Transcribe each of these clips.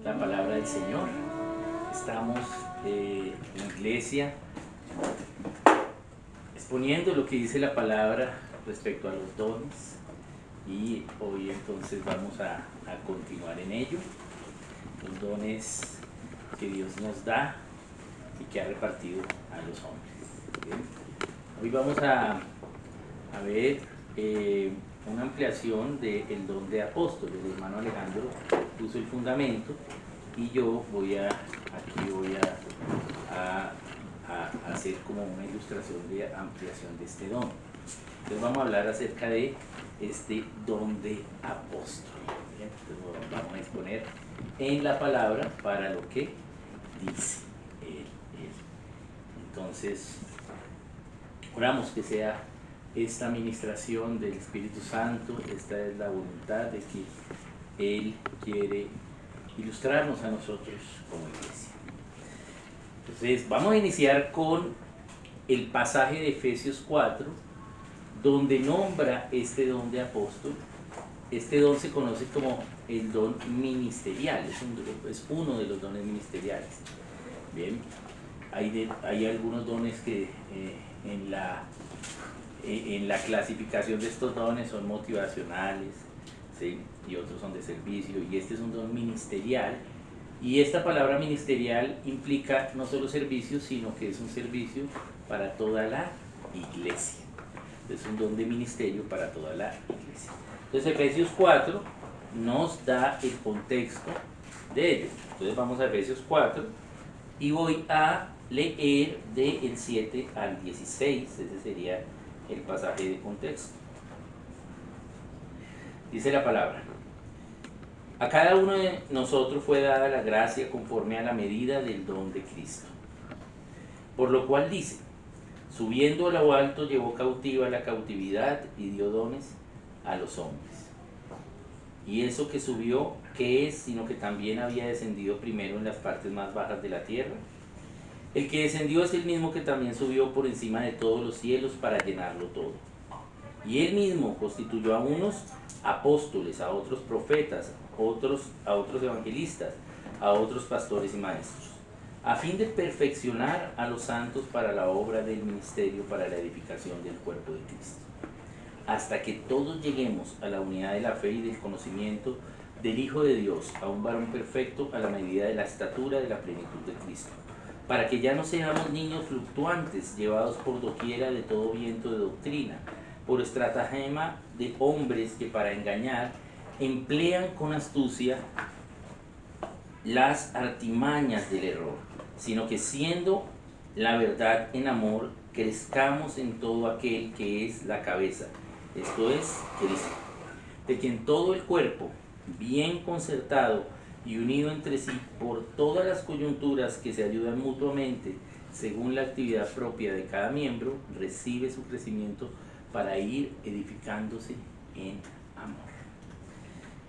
la palabra del Señor. Estamos en la iglesia exponiendo lo que dice la palabra respecto a los dones, y hoy entonces vamos a continuar en ello. Los dones que Dios nos da y que ha repartido a los hombres. ¿Bien? Hoy vamos a ver una ampliación del don de apóstol. El hermano Alejandro puso el fundamento y yo voy a hacer como una ilustración de ampliación de este don. Entonces vamos a hablar acerca de este don de apóstol. Bien, entonces vamos a exponer en la palabra para lo que dice él. Entonces oramos que sea esta administración del Espíritu Santo. Esta es la voluntad de que Él quiere ilustrarnos a nosotros como iglesia. Entonces vamos a iniciar con el pasaje de Efesios 4, donde nombra este don de apóstol. Este don se conoce como el don ministerial, es uno de los dones ministeriales. Bien, hay algunos dones que en la clasificación de estos dones son motivacionales, ¿sí? Y otros son de servicio, y este es un don ministerial. Y esta palabra ministerial implica no solo servicio, sino que es un servicio para toda la iglesia. Es un don de ministerio para toda la iglesia. Entonces Efesios 4 nos da el contexto de ello. Entonces vamos a Efesios 4 y voy a leer del 7 al 16. Ese sería el pasaje de contexto. Dice la palabra: a cada uno de nosotros fue dada la gracia conforme a la medida del don de Cristo. Por lo cual dice: subiendo a lo alto llevó cautiva la cautividad y dio dones a los hombres. Y eso que subió, ¿qué es? Sino que también había descendido primero en las partes más bajas de la tierra. El que descendió es el mismo que también subió por encima de todos los cielos para llenarlo todo. Y él mismo constituyó a unos apóstoles, a otros profetas, a otros evangelistas, a otros pastores y maestros, a fin de perfeccionar a los santos para la obra del ministerio, para la edificación del cuerpo de Cristo, hasta que todos lleguemos a la unidad de la fe y del conocimiento del Hijo de Dios, a un varón perfecto a la medida de la estatura de la plenitud de Cristo, para que ya no seamos niños fluctuantes, llevados por doquiera de todo viento de doctrina, por estratagema de hombres que para engañar emplean con astucia las artimañas del error, sino que siendo la verdad en amor, crezcamos en todo aquel que es la cabeza, esto es Cristo, de quien todo el cuerpo, bien concertado y unido entre sí por todas las coyunturas que se ayudan mutuamente según la actividad propia de cada miembro, recibe su crecimiento para ir edificándose en amor.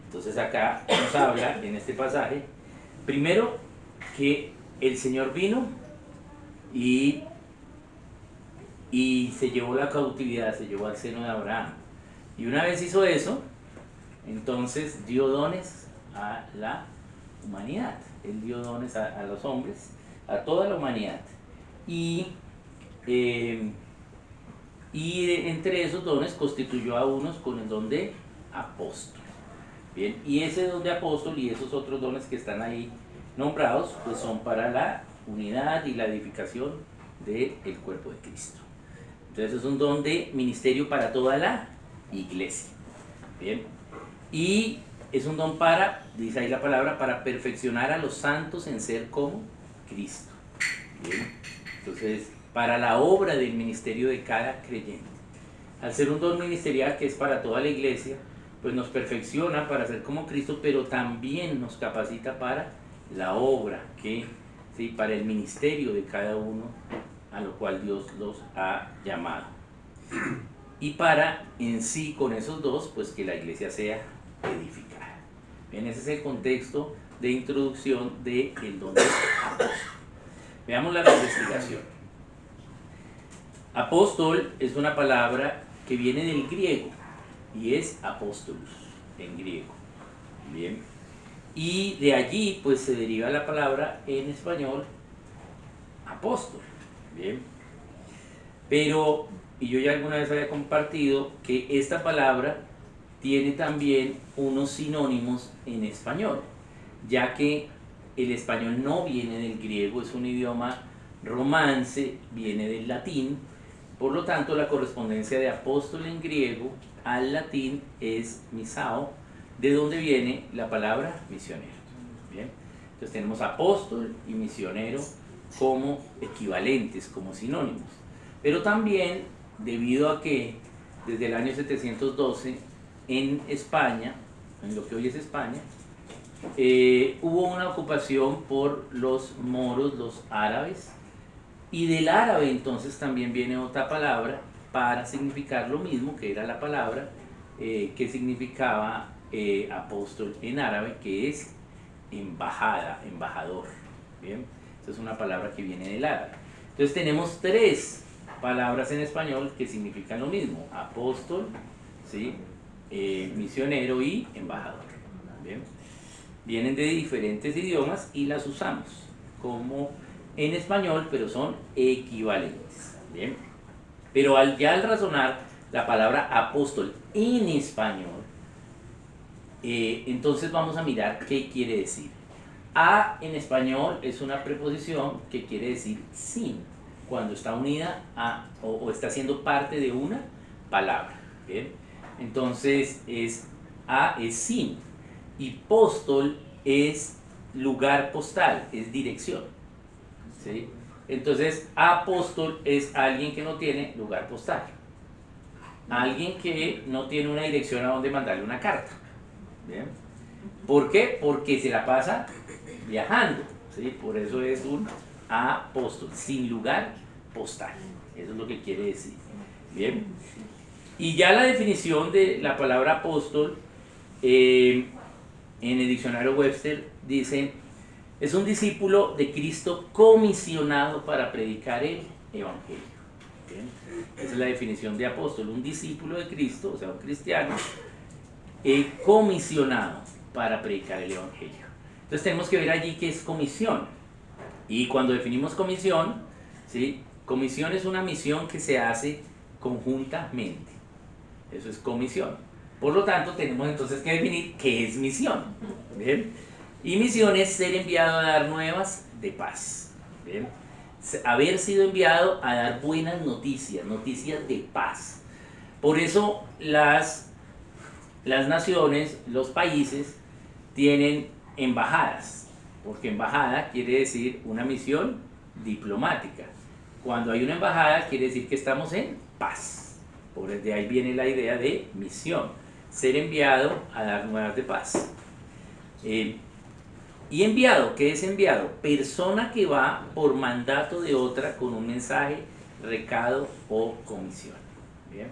Entonces acá nos habla en este pasaje, primero, que el Señor vino y se llevó la cautividad, se llevó al seno de Abraham. Y una vez hizo eso, entonces dio dones a la humanidad. Él dio dones a los hombres, a toda la humanidad. Y entre esos dones constituyó a unos con el don de apóstol. Bien, y ese don de apóstol y esos otros dones que están ahí nombrados, pues son para la unidad y la edificación del cuerpo de Cristo. Entonces es un don de ministerio para toda la iglesia. Bien, y es un don para, dice ahí la palabra, para perfeccionar a los santos en ser como Cristo. Bien, entonces para la obra del ministerio de cada creyente. Al ser un don ministerial que es para toda la iglesia, pues nos perfecciona para ser como Cristo, pero también nos capacita para la obra, ¿sí? Para el ministerio de cada uno a lo cual Dios los ha llamado. Y para en sí, con esos dos, pues que la iglesia sea edificada. Bien, ese es el contexto de introducción del don de apóstol. Veamos la investigación. Apóstol es una palabra que viene del griego y es apóstolos en griego. Bien. y de allí pues se deriva la palabra en español apóstol. Bien, pero, y yo ya alguna vez había compartido que esta palabra tiene también unos sinónimos en español, ya que el español no viene del griego, es un idioma romance, viene del latín, por lo tanto la correspondencia de apóstol en griego al latín es misao, de donde viene la palabra misionero. Bien, entonces tenemos apóstol y misionero como equivalentes, como sinónimos, pero también debido a que desde el año 712 en España, en lo que hoy es España, hubo una ocupación por los moros, los árabes, y del árabe entonces también viene otra palabra para significar lo mismo, que era la palabra que significaba apóstol en árabe, que es embajada, embajador. Bien, esa es una palabra que viene del árabe. Entonces tenemos tres palabras en español que significan lo mismo: apóstol, ¿sí? Misionero y embajador. Bien, vienen de diferentes idiomas y las usamos como en español, pero son equivalentes. Bien, pero ya al razonar la palabra apóstol en español, entonces vamos a mirar qué quiere decir. A en español es una preposición que quiere decir sin, cuando está unida a o está siendo parte de una palabra. Bien, entonces A es sin, y póstol es lugar postal, es dirección. ¿Sí? Entonces apóstol es alguien que no tiene lugar postal, alguien que no tiene una dirección a donde mandarle una carta. ¿Bien? ¿Por qué? Porque se la pasa viajando, ¿sí? Por eso es un apóstol, sin lugar postal. Eso es lo que quiere decir. Bien, y ya la definición de la palabra apóstol en el diccionario Webster dice: es un discípulo de Cristo comisionado para predicar el Evangelio. ¿Bien? Esa es la definición de apóstol: un discípulo de Cristo, o sea, un cristiano comisionado para predicar el Evangelio. Entonces tenemos que ver allí qué es comisión. Y cuando definimos comisión, ¿sí? Comisión es una misión que se hace conjuntamente. Eso es comisión. Por lo tanto, tenemos entonces que definir qué es misión. ¿Bien? Y misión es ser enviado a dar nuevas de paz. ¿Bien? Haber sido enviado a dar buenas noticias, noticias de paz. Por eso las naciones, los países, tienen embajadas, porque embajada quiere decir una misión diplomática. Cuando hay una embajada quiere decir que estamos en paz. Por de ahí viene la idea de misión, ser enviado a dar nuevas de paz. Y enviado, ¿qué es enviado? Persona que va por mandato de otra con un mensaje, recado o comisión. ¿Bien?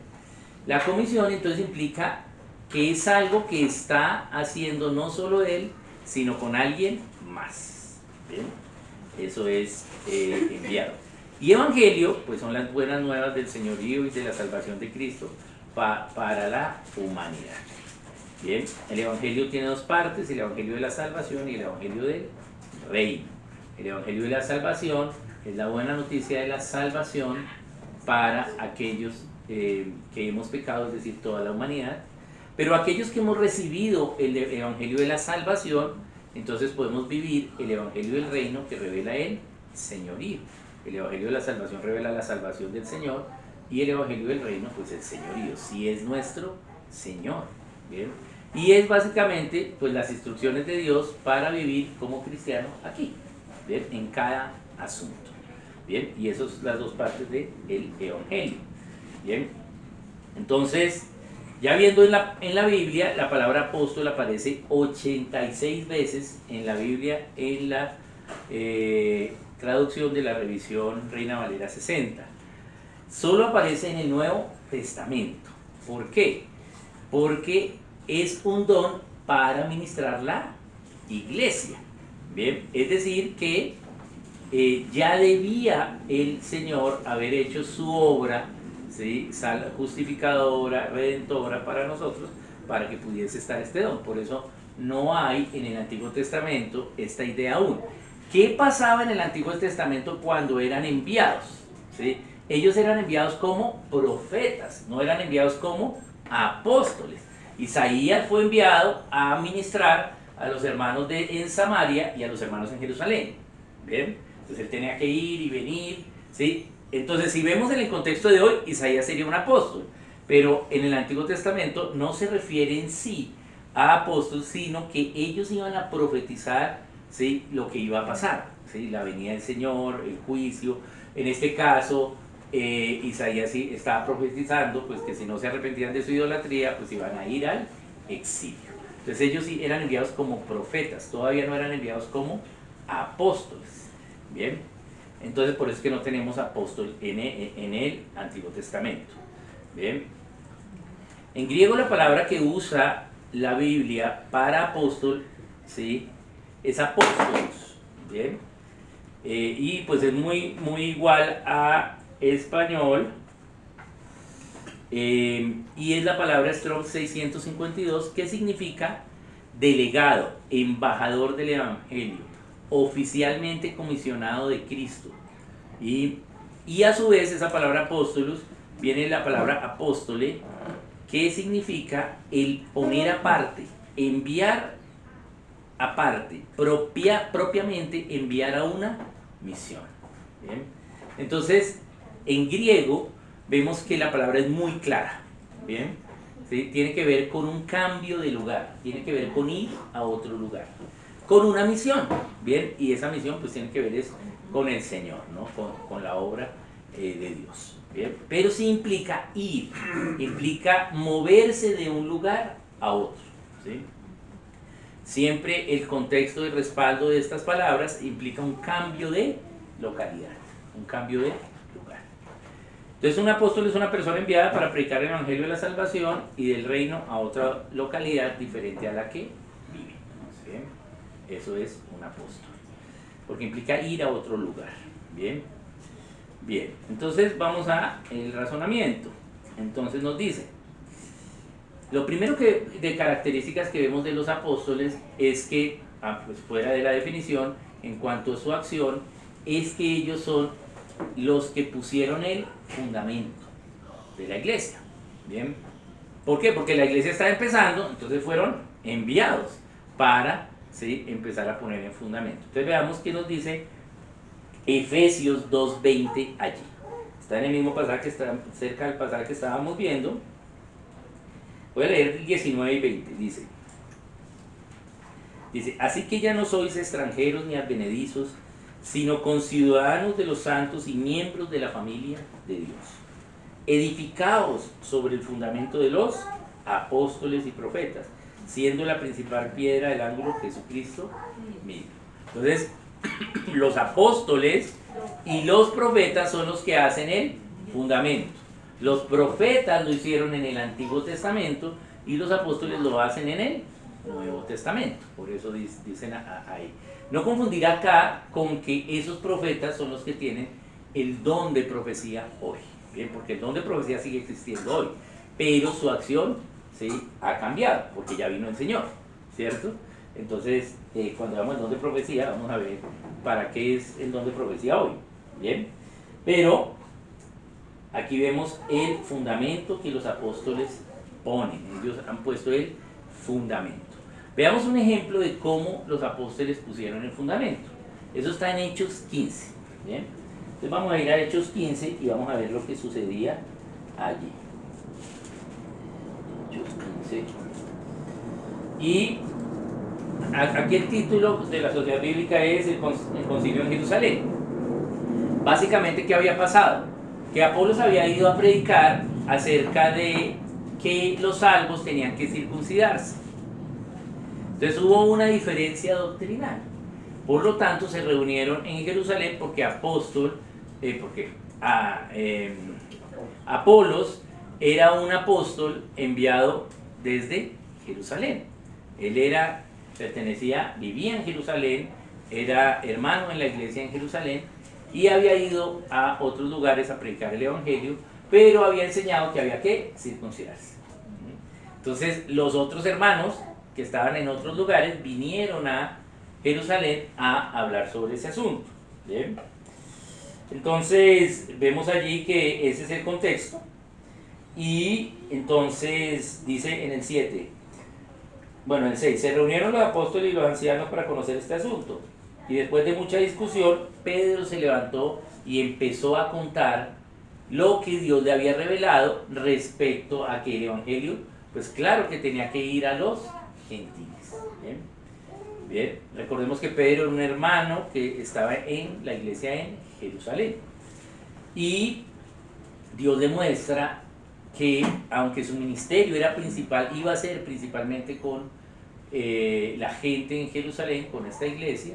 La comisión entonces implica que es algo que está haciendo no solo él, sino con alguien más. ¿Bien? Eso es enviado. Y evangelio, pues son las buenas nuevas del señorío y de la salvación de Cristo para la humanidad. Bien, el evangelio tiene dos partes: el evangelio de la salvación y el evangelio del reino. El evangelio de la salvación es la buena noticia de la salvación para aquellos que hemos pecado, es decir, toda la humanidad. Pero aquellos que hemos recibido el evangelio de la salvación, entonces podemos vivir el evangelio del reino, que revela el señorío. El evangelio de la salvación revela la salvación del Señor, y el evangelio del reino, pues el señorío, si es nuestro Señor. ¿Bien? Y es básicamente pues las instrucciones de Dios para vivir como cristiano aquí, ¿bien? En cada asunto. Bien, y esas son las dos partes del evangelio. Bien, entonces, ya viendo en la Biblia, la palabra apóstol aparece 86 veces en la Biblia, en la traducción de la revisión Reina Valera 60. Solo aparece en el Nuevo Testamento. ¿Por qué? Porque es un don para ministrar la iglesia. Bien, es decir que ya debía el Señor haber hecho su obra, ¿sí? Justificadora, redentora para nosotros, para que pudiese estar este don. Por eso no hay en el Antiguo Testamento esta idea aún. ¿Qué pasaba en el Antiguo Testamento cuando eran enviados? ¿Sí? Ellos eran enviados como profetas, no eran enviados como apóstoles. Isaías fue enviado a ministrar a los hermanos en Samaria y a los hermanos en Jerusalén. ¿Bien? Entonces él tenía que ir y venir, ¿sí? Entonces, si vemos en el contexto de hoy, Isaías sería un apóstol, pero en el Antiguo Testamento no se refiere en sí a apóstoles, sino que ellos iban a profetizar, ¿sí?, lo que iba a pasar, ¿sí?, la venida del Señor, el juicio. En este caso, Isaías sí estaba profetizando pues que si no se arrepentían de su idolatría, pues iban a ir al exilio. Entonces ellos sí eran enviados como profetas, todavía no eran enviados como apóstoles. Bien, entonces por eso es que no tenemos apóstol en el Antiguo Testamento. Bien, en griego la palabra que usa la Biblia para apóstol, ¿sí?, es apóstolos. Bien, y pues es muy igual a español, y es la palabra Strong 652, que significa delegado, embajador del Evangelio, oficialmente comisionado de Cristo. Y a su vez esa palabra apóstolos viene de la palabra apóstole, que significa el poner aparte, enviar aparte, propiamente enviar a una misión. ¿Bien? Entonces, en griego vemos que la palabra es muy clara. ¿Bien? ¿Sí? Tiene que ver con un cambio de lugar, tiene que ver con ir a otro lugar, con una misión. Bien, y esa misión pues tiene que ver con el Señor, ¿no?, con la obra de Dios. Bien, pero sí implica ir, implica moverse de un lugar a otro. ¿Sí? Siempre el contexto de respaldo de estas palabras implica un cambio de localidad, un cambio de lugar. Entonces un apóstol es una persona enviada para predicar el Evangelio de la salvación y del reino a otra localidad diferente a la que vive. ¿Bien? Eso es un apóstol, porque implica ir a otro lugar. Bien, bien, entonces vamos a el razonamiento. Entonces nos dice, lo primero de características que vemos de los apóstoles es que, pues fuera de la definición, en cuanto a su acción, es que ellos son los que pusieron el fundamento de la iglesia. Bien, ¿por qué? Porque la iglesia está empezando, entonces fueron enviados para, ¿sí?, empezar a poner en fundamento. Entonces veamos qué nos dice Efesios 2:20 allí. Está en el mismo pasaje que está cerca del pasaje que estábamos viendo. Voy a leer 19 y 20. Dice, así que ya no sois extranjeros ni advenedizos, sino conciudadanos de los santos y miembros de la familia de Dios. Edificaos sobre el fundamento de los apóstoles y profetas, siendo la principal piedra del ángulo Jesucristo mismo. Entonces, los apóstoles y los profetas son los que hacen el fundamento. Los profetas lo hicieron en el Antiguo Testamento y los apóstoles lo hacen en el Nuevo Testamento. Por eso dicen ahí. No confundir acá con que esos profetas son los que tienen el don de profecía hoy. Bien, porque el don de profecía sigue existiendo hoy, pero su acción, ¿sí?, ha cambiado, porque ya vino el Señor, ¿cierto? Entonces, cuando hablamos del don de profecía, vamos a ver para qué es el don de profecía hoy. Bien, pero aquí vemos el fundamento que los apóstoles ponen. Ellos han puesto el fundamento. Veamos un ejemplo de cómo los apóstoles pusieron el fundamento. Eso está en Hechos 15. ¿Bien? Entonces vamos a ir a Hechos 15 y vamos a ver lo que sucedía allí. Hechos 15. Y aquí el título de la sociedad bíblica es el concilio en Jerusalén. Básicamente, ¿qué había pasado? Que Apolos había ido a predicar acerca de que los salvos tenían que circuncidarse. Entonces hubo una diferencia doctrinal. Por lo tanto, se reunieron en Jerusalén porque Apolos era un apóstol enviado desde Jerusalén. Él vivía en Jerusalén, era hermano en la iglesia en Jerusalén y había ido a otros lugares a predicar el Evangelio, pero había enseñado que había que circuncidarse. Entonces los otros hermanos que estaban en otros lugares, vinieron a Jerusalén a hablar sobre ese asunto. ¿Bien? Entonces, vemos allí que ese es el contexto. Y entonces dice en el 7, bueno, en el 6, se reunieron los apóstoles y los ancianos para conocer este asunto. Y después de mucha discusión, Pedro se levantó y empezó a contar lo que Dios le había revelado respecto a que el evangelio, pues claro que tenía que ir a los gentiles. Bien, bien. Recordemos que Pedro era un hermano que estaba en la iglesia en Jerusalén. Y Dios le muestra que aunque su ministerio era principal, iba a ser principalmente con la gente en Jerusalén, con esta iglesia,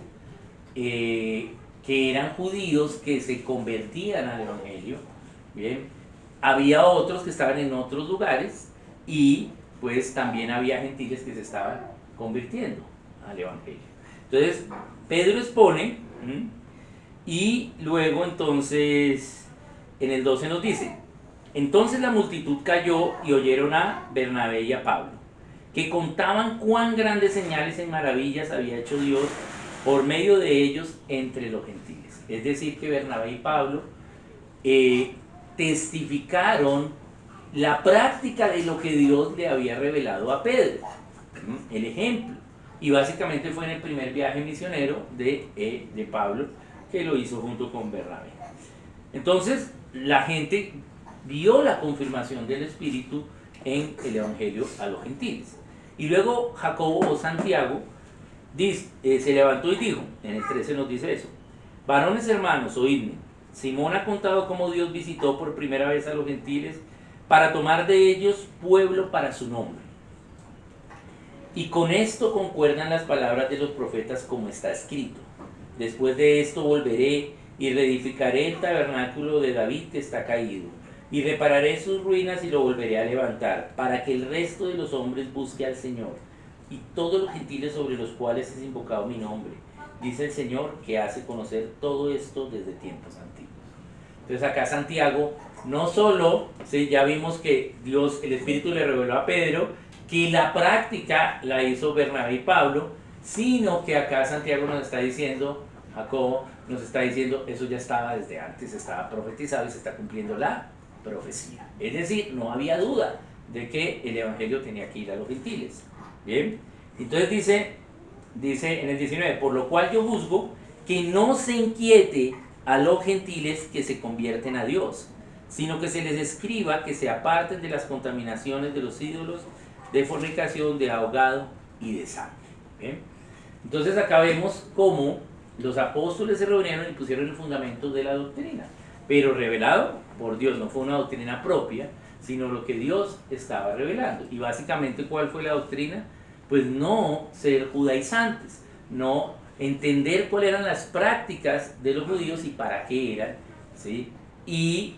que eran judíos que se convertían al evangelio. Bien, había otros que estaban en otros lugares y pues también había gentiles que se estaban convirtiendo al evangelio. Entonces Pedro expone, y luego entonces en el 12 nos dice: entonces la multitud cayó y oyeron a Bernabé y a Pablo, que contaban cuán grandes señales y maravillas había hecho Dios por medio de ellos entre los gentiles. Es decir, que Bernabé y Pablo testificaron la práctica de lo que Dios le había revelado a Pedro, el ejemplo. Y básicamente fue en el primer viaje misionero de Pablo, que lo hizo junto con Bernabé. Entonces la gente vio la confirmación del Espíritu en el Evangelio a los gentiles. Y luego Jacobo o Santiago se levantó y dijo, en el 13 nos dice eso: varones hermanos, oídme. Simón ha contado cómo Dios visitó por primera vez a los gentiles para tomar de ellos pueblo para su nombre. Y con esto concuerdan las palabras de los profetas, como está escrito: después de esto volveré y reedificaré el tabernáculo de David que está caído, y repararé sus ruinas y lo volveré a levantar, para que el resto de los hombres busque al Señor, y todos los gentiles sobre los cuales es invocado mi nombre, dice el Señor, que hace conocer todo esto desde tiempos antiguos. Entonces acá Santiago, no solo, ¿sí?, ya vimos que Dios, el Espíritu le reveló a Pedro, que la práctica la hizo Bernabé y Pablo, sino que acá Santiago nos está diciendo, Jacobo nos está diciendo, eso ya estaba desde antes, estaba profetizado y se está cumpliendo la profecía. Es decir, no había duda de que el evangelio tenía que ir a los gentiles. Bien, entonces dice en el 19, por lo cual yo juzgo que no se inquiete a los gentiles que se convierten a Dios, sino que se les escriba que se aparten de las contaminaciones de los ídolos, de fornicación, de ahogado y de sangre. ¿Bien? Entonces acá vemos cómo los apóstoles se reunieron y pusieron el fundamento de la doctrina, pero revelado por Dios, no fue una doctrina propia, sino lo que Dios estaba revelando. Y básicamente, ¿cuál fue la doctrina? Pues no ser judaizantes, no entender cuáles eran las prácticas de los judíos y para qué eran, ¿sí? Y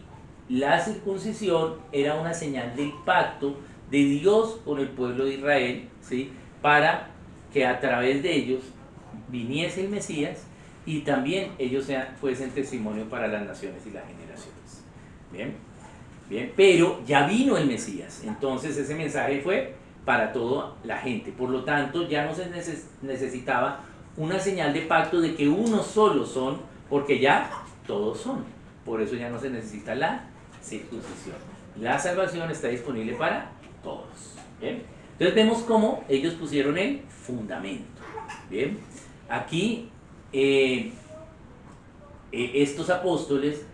la circuncisión era una señal del pacto de Dios con el pueblo de Israel, ¿sí?, para que a través de ellos viniese el Mesías y también ellos fuesen testimonio para las naciones y las generaciones. Bien, bien, pero ya vino el Mesías, entonces ese mensaje fue para toda la gente. Por lo tanto, ya no se necesitaba una señal de pacto de que unos solos son, porque ya todos son. Por eso ya no se necesita la circuncisión. La salvación está disponible para todos. ¿Bien? Entonces vemos cómo ellos pusieron el fundamento. Bien, aquí estos apóstoles,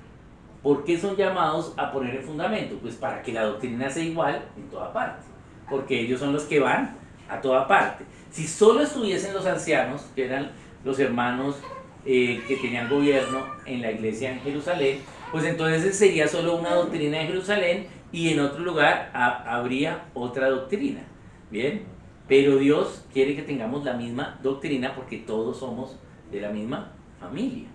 ¿por qué son llamados a poner el fundamento? Pues para que la doctrina sea igual en toda parte, porque ellos son los que van a toda parte. Si solo estuviesen los ancianos, que eran los hermanos que tenían gobierno en la iglesia en Jerusalén, pues entonces sería solo una doctrina en Jerusalén y en otro lugar habría otra doctrina. Bien, pero Dios quiere que tengamos la misma doctrina porque todos somos de la misma familia.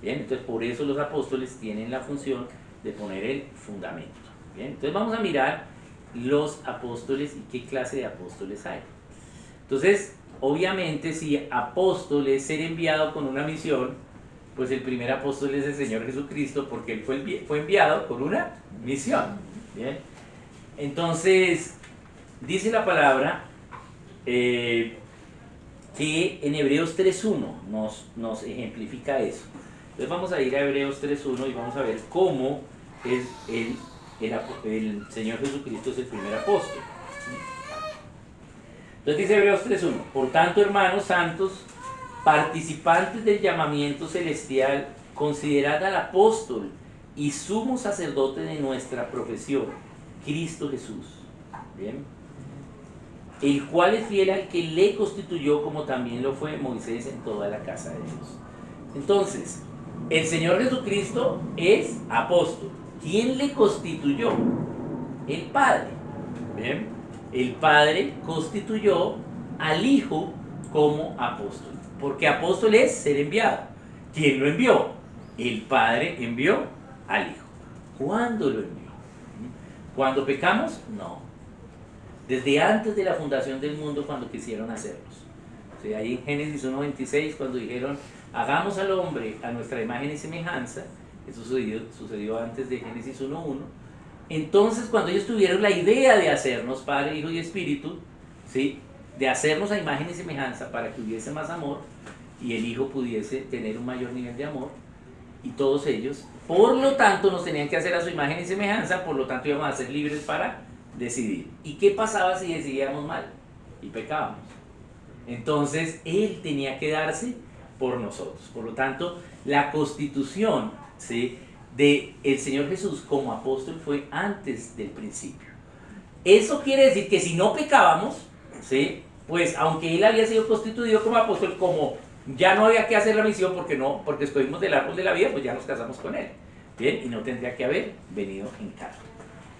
Bien, entonces por eso los apóstoles tienen la función de poner el fundamento. Bien, entonces vamos a mirar los apóstoles y qué clase de apóstoles hay. Entonces, obviamente, si apóstol es ser enviado con una misión, pues el primer apóstol es el Señor Jesucristo, porque él fue enviado con una misión. Bien, entonces dice la palabra que en Hebreos 3.1 nos ejemplifica eso. Entonces vamos a ir a Hebreos 3.1 y vamos a ver cómo es el Señor Jesucristo es el primer apóstol. Entonces dice Hebreos 3.1: por tanto, hermanos santos, participantes del llamamiento celestial, considerad al apóstol y sumo sacerdote de nuestra profesión, Cristo Jesús. Bien. El cual es fiel al que le constituyó, como también lo fue Moisés en toda la casa de Dios. Entonces, el Señor Jesucristo es apóstol. ¿Quién le constituyó? El Padre. ¿Bien? El Padre constituyó al Hijo como apóstol. Porque apóstol es ser enviado. ¿Quién lo envió? El Padre envió al Hijo. ¿Cuándo lo envió? ¿Cuándo pecamos? No. Desde antes de la fundación del mundo, cuando quisieron hacerlos. O sea, ahí en Génesis 1.26, cuando dijeron, hagamos al hombre a nuestra imagen y semejanza, eso sucedió antes de Génesis 1.1. Entonces, cuando ellos tuvieron la idea de hacernos Padre, Hijo y Espíritu, ¿sí?, de hacernos a imagen y semejanza para que hubiese más amor y el Hijo pudiese tener un mayor nivel de amor, y todos ellos, por lo tanto, nos tenían que hacer a su imagen y semejanza, por lo tanto íbamos a ser libres para decidir. ¿Y qué pasaba si decidíamos mal? Y pecábamos. Entonces, Él tenía que darse por nosotros. Por lo tanto, la constitución, ¿sí?, de el Señor Jesús como apóstol fue antes del principio. Eso quiere decir que si no pecábamos, ¿sí?, pues aunque Él había sido constituido como apóstol, como ya no había que hacer la misión porque escogimos del árbol de la vida, pues ya nos casamos con Él. Bien, y no tendría que haber venido en carne.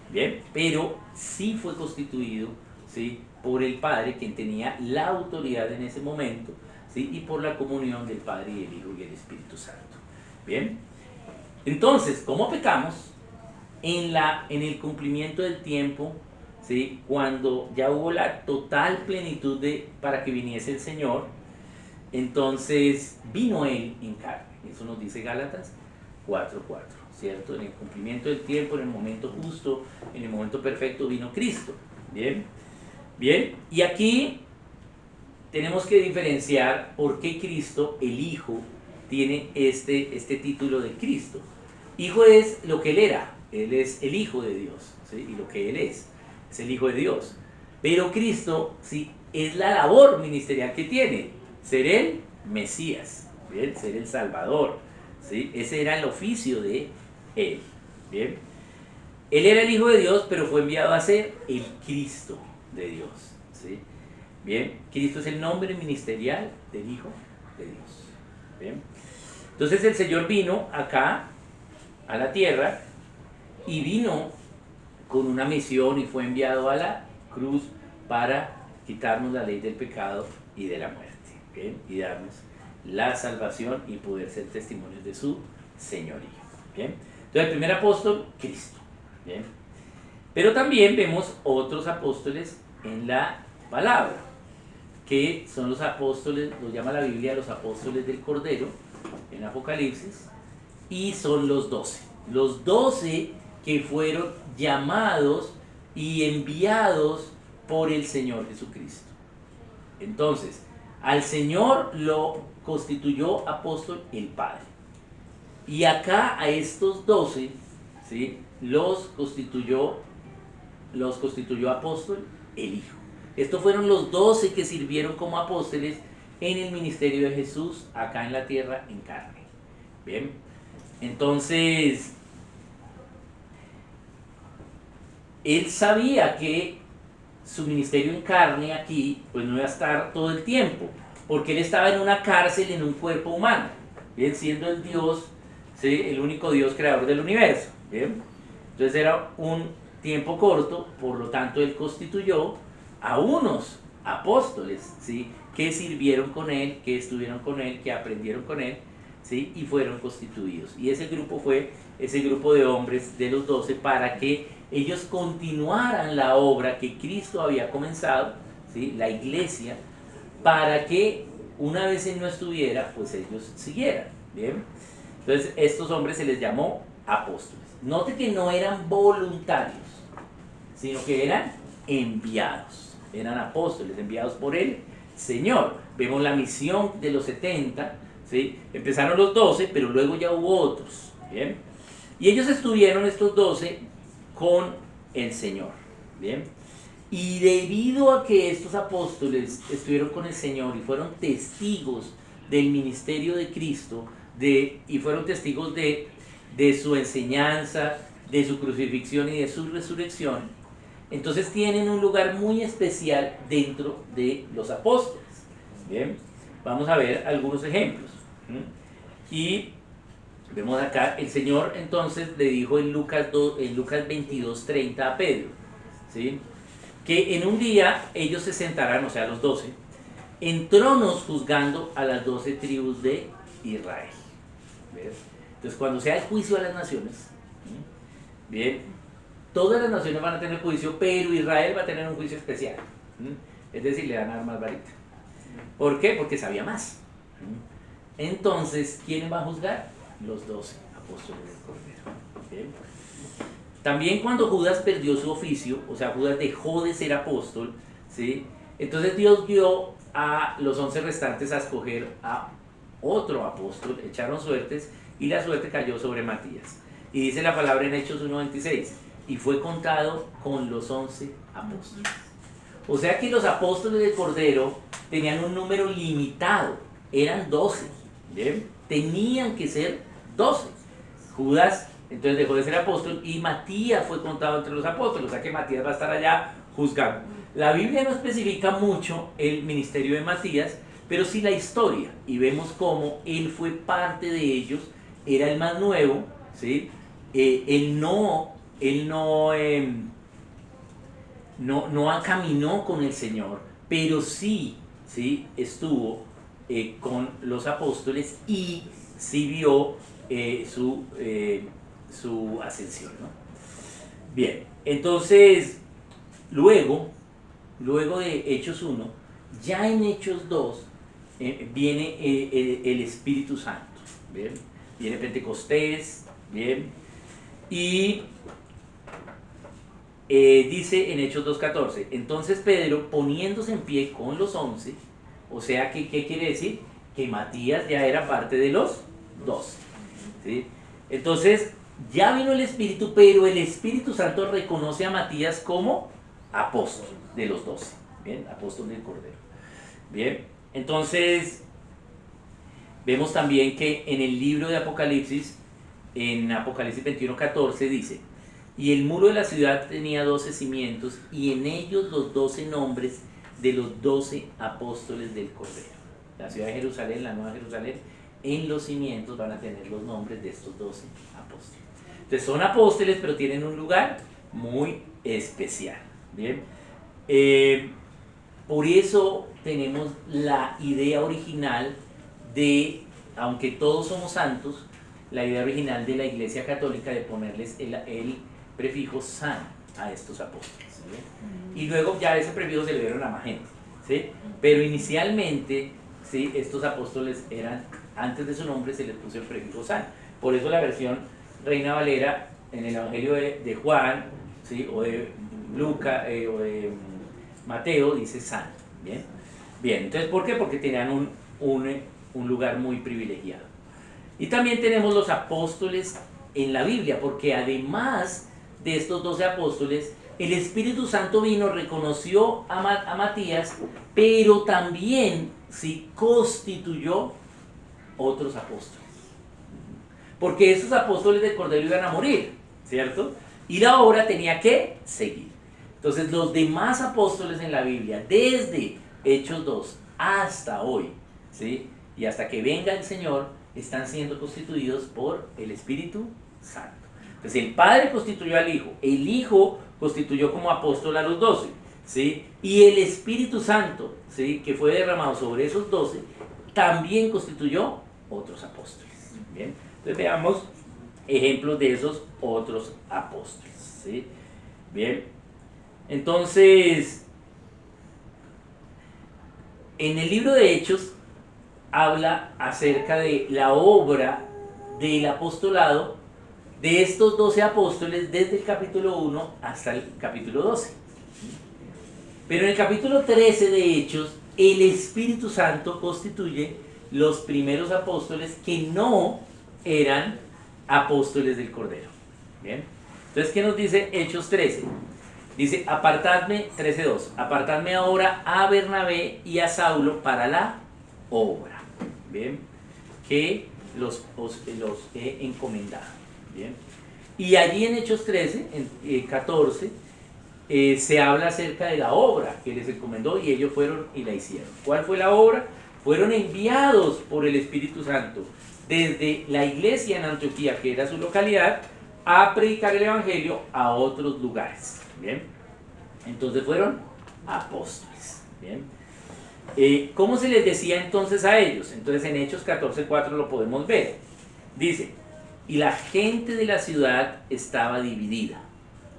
Bien, pero sí fue constituido, ¿sí?, por el Padre, quien tenía la autoridad en ese momento, ¿sí?, y por la comunión del Padre y el Hijo y el Espíritu Santo. Bien, entonces, ¿cómo pecamos? En el cumplimiento del tiempo, ¿sí?, cuando ya hubo la total plenitud para que viniese el Señor, entonces vino Él en carne. Eso nos dice Gálatas 4.4. ¿Cierto? En el cumplimiento del tiempo, en el momento justo, en el momento perfecto, vino Cristo. Bien, bien, y aquí tenemos que diferenciar por qué Cristo, el Hijo, tiene este título de Cristo. Hijo es lo que Él era, Él es el Hijo de Dios, ¿sí?, y lo que Él es el Hijo de Dios. Pero Cristo, sí, es la labor ministerial que tiene, ser el Mesías, ¿bien?, ser el Salvador, ¿sí? Ese era el oficio de Él. Bien, Él era el Hijo de Dios, pero fue enviado a ser el Cristo de Dios, ¿sí? Bien, Cristo es el nombre ministerial del Hijo de Dios. Bien, entonces el Señor vino acá a la tierra y vino con una misión y fue enviado a la cruz para quitarnos la ley del pecado y de la muerte. Bien, y darnos la salvación y poder ser testimonios de su señorío. Bien, entonces el primer apóstol, Cristo. Bien, pero también vemos otros apóstoles en la palabra, que son los apóstoles, los llama la Biblia los apóstoles del Cordero en Apocalipsis, y son los 12. Los 12 que fueron llamados y enviados por el Señor Jesucristo. Entonces, al Señor lo constituyó apóstol el Padre. Y acá a estos 12, ¿sí?, los constituyó apóstol el Hijo. Estos fueron los 12 que sirvieron como apóstoles en el ministerio de Jesús acá en la tierra en carne. Bien, entonces Él sabía que su ministerio en carne aquí pues no iba a estar todo el tiempo, porque Él estaba en una cárcel, en un cuerpo humano, bien, siendo el Dios, ¿sí?, el único Dios creador del universo. Bien, entonces era un tiempo corto, por lo tanto Él constituyó a unos apóstoles, ¿sí?, que sirvieron con Él, que estuvieron con Él, que aprendieron con Él, ¿sí?, y fueron constituidos. Y ese grupo fue ese grupo de hombres de los 12 para que ellos continuaran la obra que Cristo había comenzado, ¿sí?, la iglesia, para que una vez Él no estuviera, pues ellos siguieran. Bien, entonces estos hombres se les llamó apóstoles. Note que no eran voluntarios, sino que eran enviados. eran apóstoles enviados por el Señor. Vemos la misión de los 70, ¿sí? Empezaron los 12, pero luego ya hubo otros, ¿bien? Y ellos estuvieron, estos 12, con el Señor, ¿bien? Y debido a que estos apóstoles estuvieron con el Señor y fueron testigos del ministerio de Cristo, y fueron testigos de su enseñanza, de su crucifixión y de su resurrección, entonces tienen un lugar muy especial dentro de los apóstoles. Bien, vamos a ver algunos ejemplos. Y vemos acá, el Señor entonces le dijo en Lucas 22:30 a Pedro, ¿sí?, que en un día ellos se sentarán, o sea, los 12, en tronos juzgando a las 12 tribus de Israel. ¿Ves? Entonces, cuando sea el juicio a las naciones, bien, todas las naciones van a tener juicio, pero Israel va a tener un juicio especial. Es decir, le van a dar más varita. ¿Por qué? Porque sabía más. Entonces, ¿quiénes van a juzgar? Los 12 apóstoles del Cordero. ¿Bien? También cuando Judas perdió su oficio, o sea, Judas dejó de ser apóstol, ¿sí?, entonces Dios dio a los 11 restantes a escoger a otro apóstol, echaron suertes y la suerte cayó sobre Matías. Y dice la palabra en Hechos 1:26, y fue contado con los 11 apóstoles. O sea que los apóstoles del Cordero tenían un número limitado, eran 12, ¿bien? Tenían que ser 12. Judas entonces dejó de ser apóstol y Matías fue contado entre los apóstoles, o sea que Matías va a estar allá juzgando. La Biblia no especifica mucho el ministerio de Matías, pero sí la historia, y vemos cómo él fue parte de ellos, era el más nuevo, ¿sí? Él no caminó con el Señor, pero sí estuvo con los apóstoles y sí vio su ascensión, ¿no? Bien, entonces luego de Hechos 1, ya en Hechos 2 viene el Espíritu Santo, ¿bien? Viene Pentecostés, ¿bien? Y dice en Hechos 2:14, entonces Pedro, poniéndose en pie con los 11, o sea, ¿qué quiere decir? Que Matías ya era parte de los 12, ¿sí? Entonces, ya vino el Espíritu, pero el Espíritu Santo reconoce a Matías como apóstol de los 12, ¿bien? Apóstol del Cordero. Bien, entonces, vemos también que en el libro de Apocalipsis, en Apocalipsis 21:14 dice, y el muro de la ciudad tenía 12 cimientos, y en ellos los 12 nombres de los 12 apóstoles del Cordero. La ciudad de Jerusalén, la Nueva Jerusalén, en los cimientos van a tener los nombres de estos 12 apóstoles. Entonces son apóstoles, pero tienen un lugar muy especial. Bien, por eso tenemos la idea original de, aunque todos somos santos, la idea original de la Iglesia Católica de ponerles el prefijo san a estos apóstoles, ¿sí? Y luego ya ese prefijo se le dieron a más gente, ¿sí? Pero inicialmente, ¿sí?, estos apóstoles eran, antes de su nombre se les puso el prefijo san. Por eso la versión Reina Valera en el Evangelio de Juan, ¿sí?, o de Lucas o de Mateo dice san. Bien, bien, entonces ¿por qué? Porque tenían un lugar muy privilegiado. Y también tenemos los apóstoles en la Biblia, porque además de estos 12 apóstoles, el Espíritu Santo vino, reconoció a Matías, pero también constituyó otros apóstoles. Porque esos apóstoles del Cordero iban a morir, ¿cierto? Y la obra tenía que seguir. Entonces los demás apóstoles en la Biblia, desde Hechos 2 hasta hoy, ¿sí?, y hasta que venga el Señor, están siendo constituidos por el Espíritu Santo. Entonces el Padre constituyó al Hijo, el Hijo constituyó como apóstol a los 12, ¿sí?, y el Espíritu Santo, ¿sí?, que fue derramado sobre esos 12, también constituyó otros apóstoles. Bien, entonces veamos ejemplos de esos otros apóstoles, ¿sí? Bien, entonces en el libro de Hechos habla acerca de la obra del apostolado de estos 12 apóstoles desde el capítulo 1 hasta el capítulo 12. Pero en el capítulo 13 de Hechos, el Espíritu Santo constituye los primeros apóstoles que no eran apóstoles del Cordero. ¿Bien? Entonces, ¿qué nos dice Hechos 13? Dice, apartadme, 13:2, apartadme ahora a Bernabé y a Saulo para la obra. ¿Bien? Que los he encomendado. ¿Bien? Y allí en Hechos 13, en 14, se habla acerca de la obra que les encomendó y ellos fueron y la hicieron. ¿Cuál fue la obra? Fueron enviados por el Espíritu Santo desde la iglesia en Antioquía, que era su localidad, a predicar el Evangelio a otros lugares. ¿Bien? Entonces fueron apóstoles. ¿Bien? ¿Cómo se les decía entonces a ellos? Entonces en Hechos 14:4 lo podemos ver. Dice, y la gente de la ciudad estaba dividida.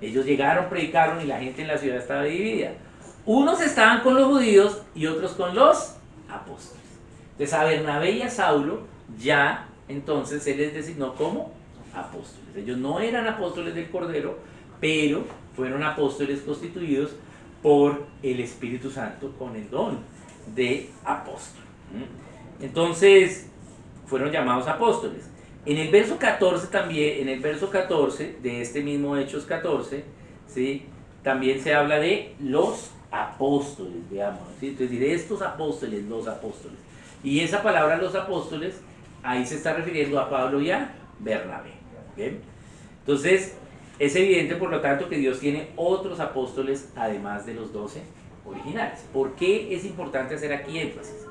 Ellos llegaron, predicaron y la gente en la ciudad estaba dividida. Unos estaban con los judíos y otros con los apóstoles. Entonces a Bernabé y a Saulo ya entonces se les designó como apóstoles. Ellos no eran apóstoles del Cordero, pero fueron apóstoles constituidos por el Espíritu Santo con el don de apóstol. Entonces fueron llamados apóstoles. En el verso 14 también, en el verso 14 de este mismo Hechos 14, ¿sí? También se habla de los apóstoles, veamos, ¿sí? Entonces de estos apóstoles, los apóstoles. Y esa palabra los apóstoles, ahí se está refiriendo a Pablo y a Bernabé. ¿Bien? Entonces, es evidente por lo tanto que Dios tiene otros apóstoles además de los 12 originales. ¿Por qué es importante hacer aquí énfasis?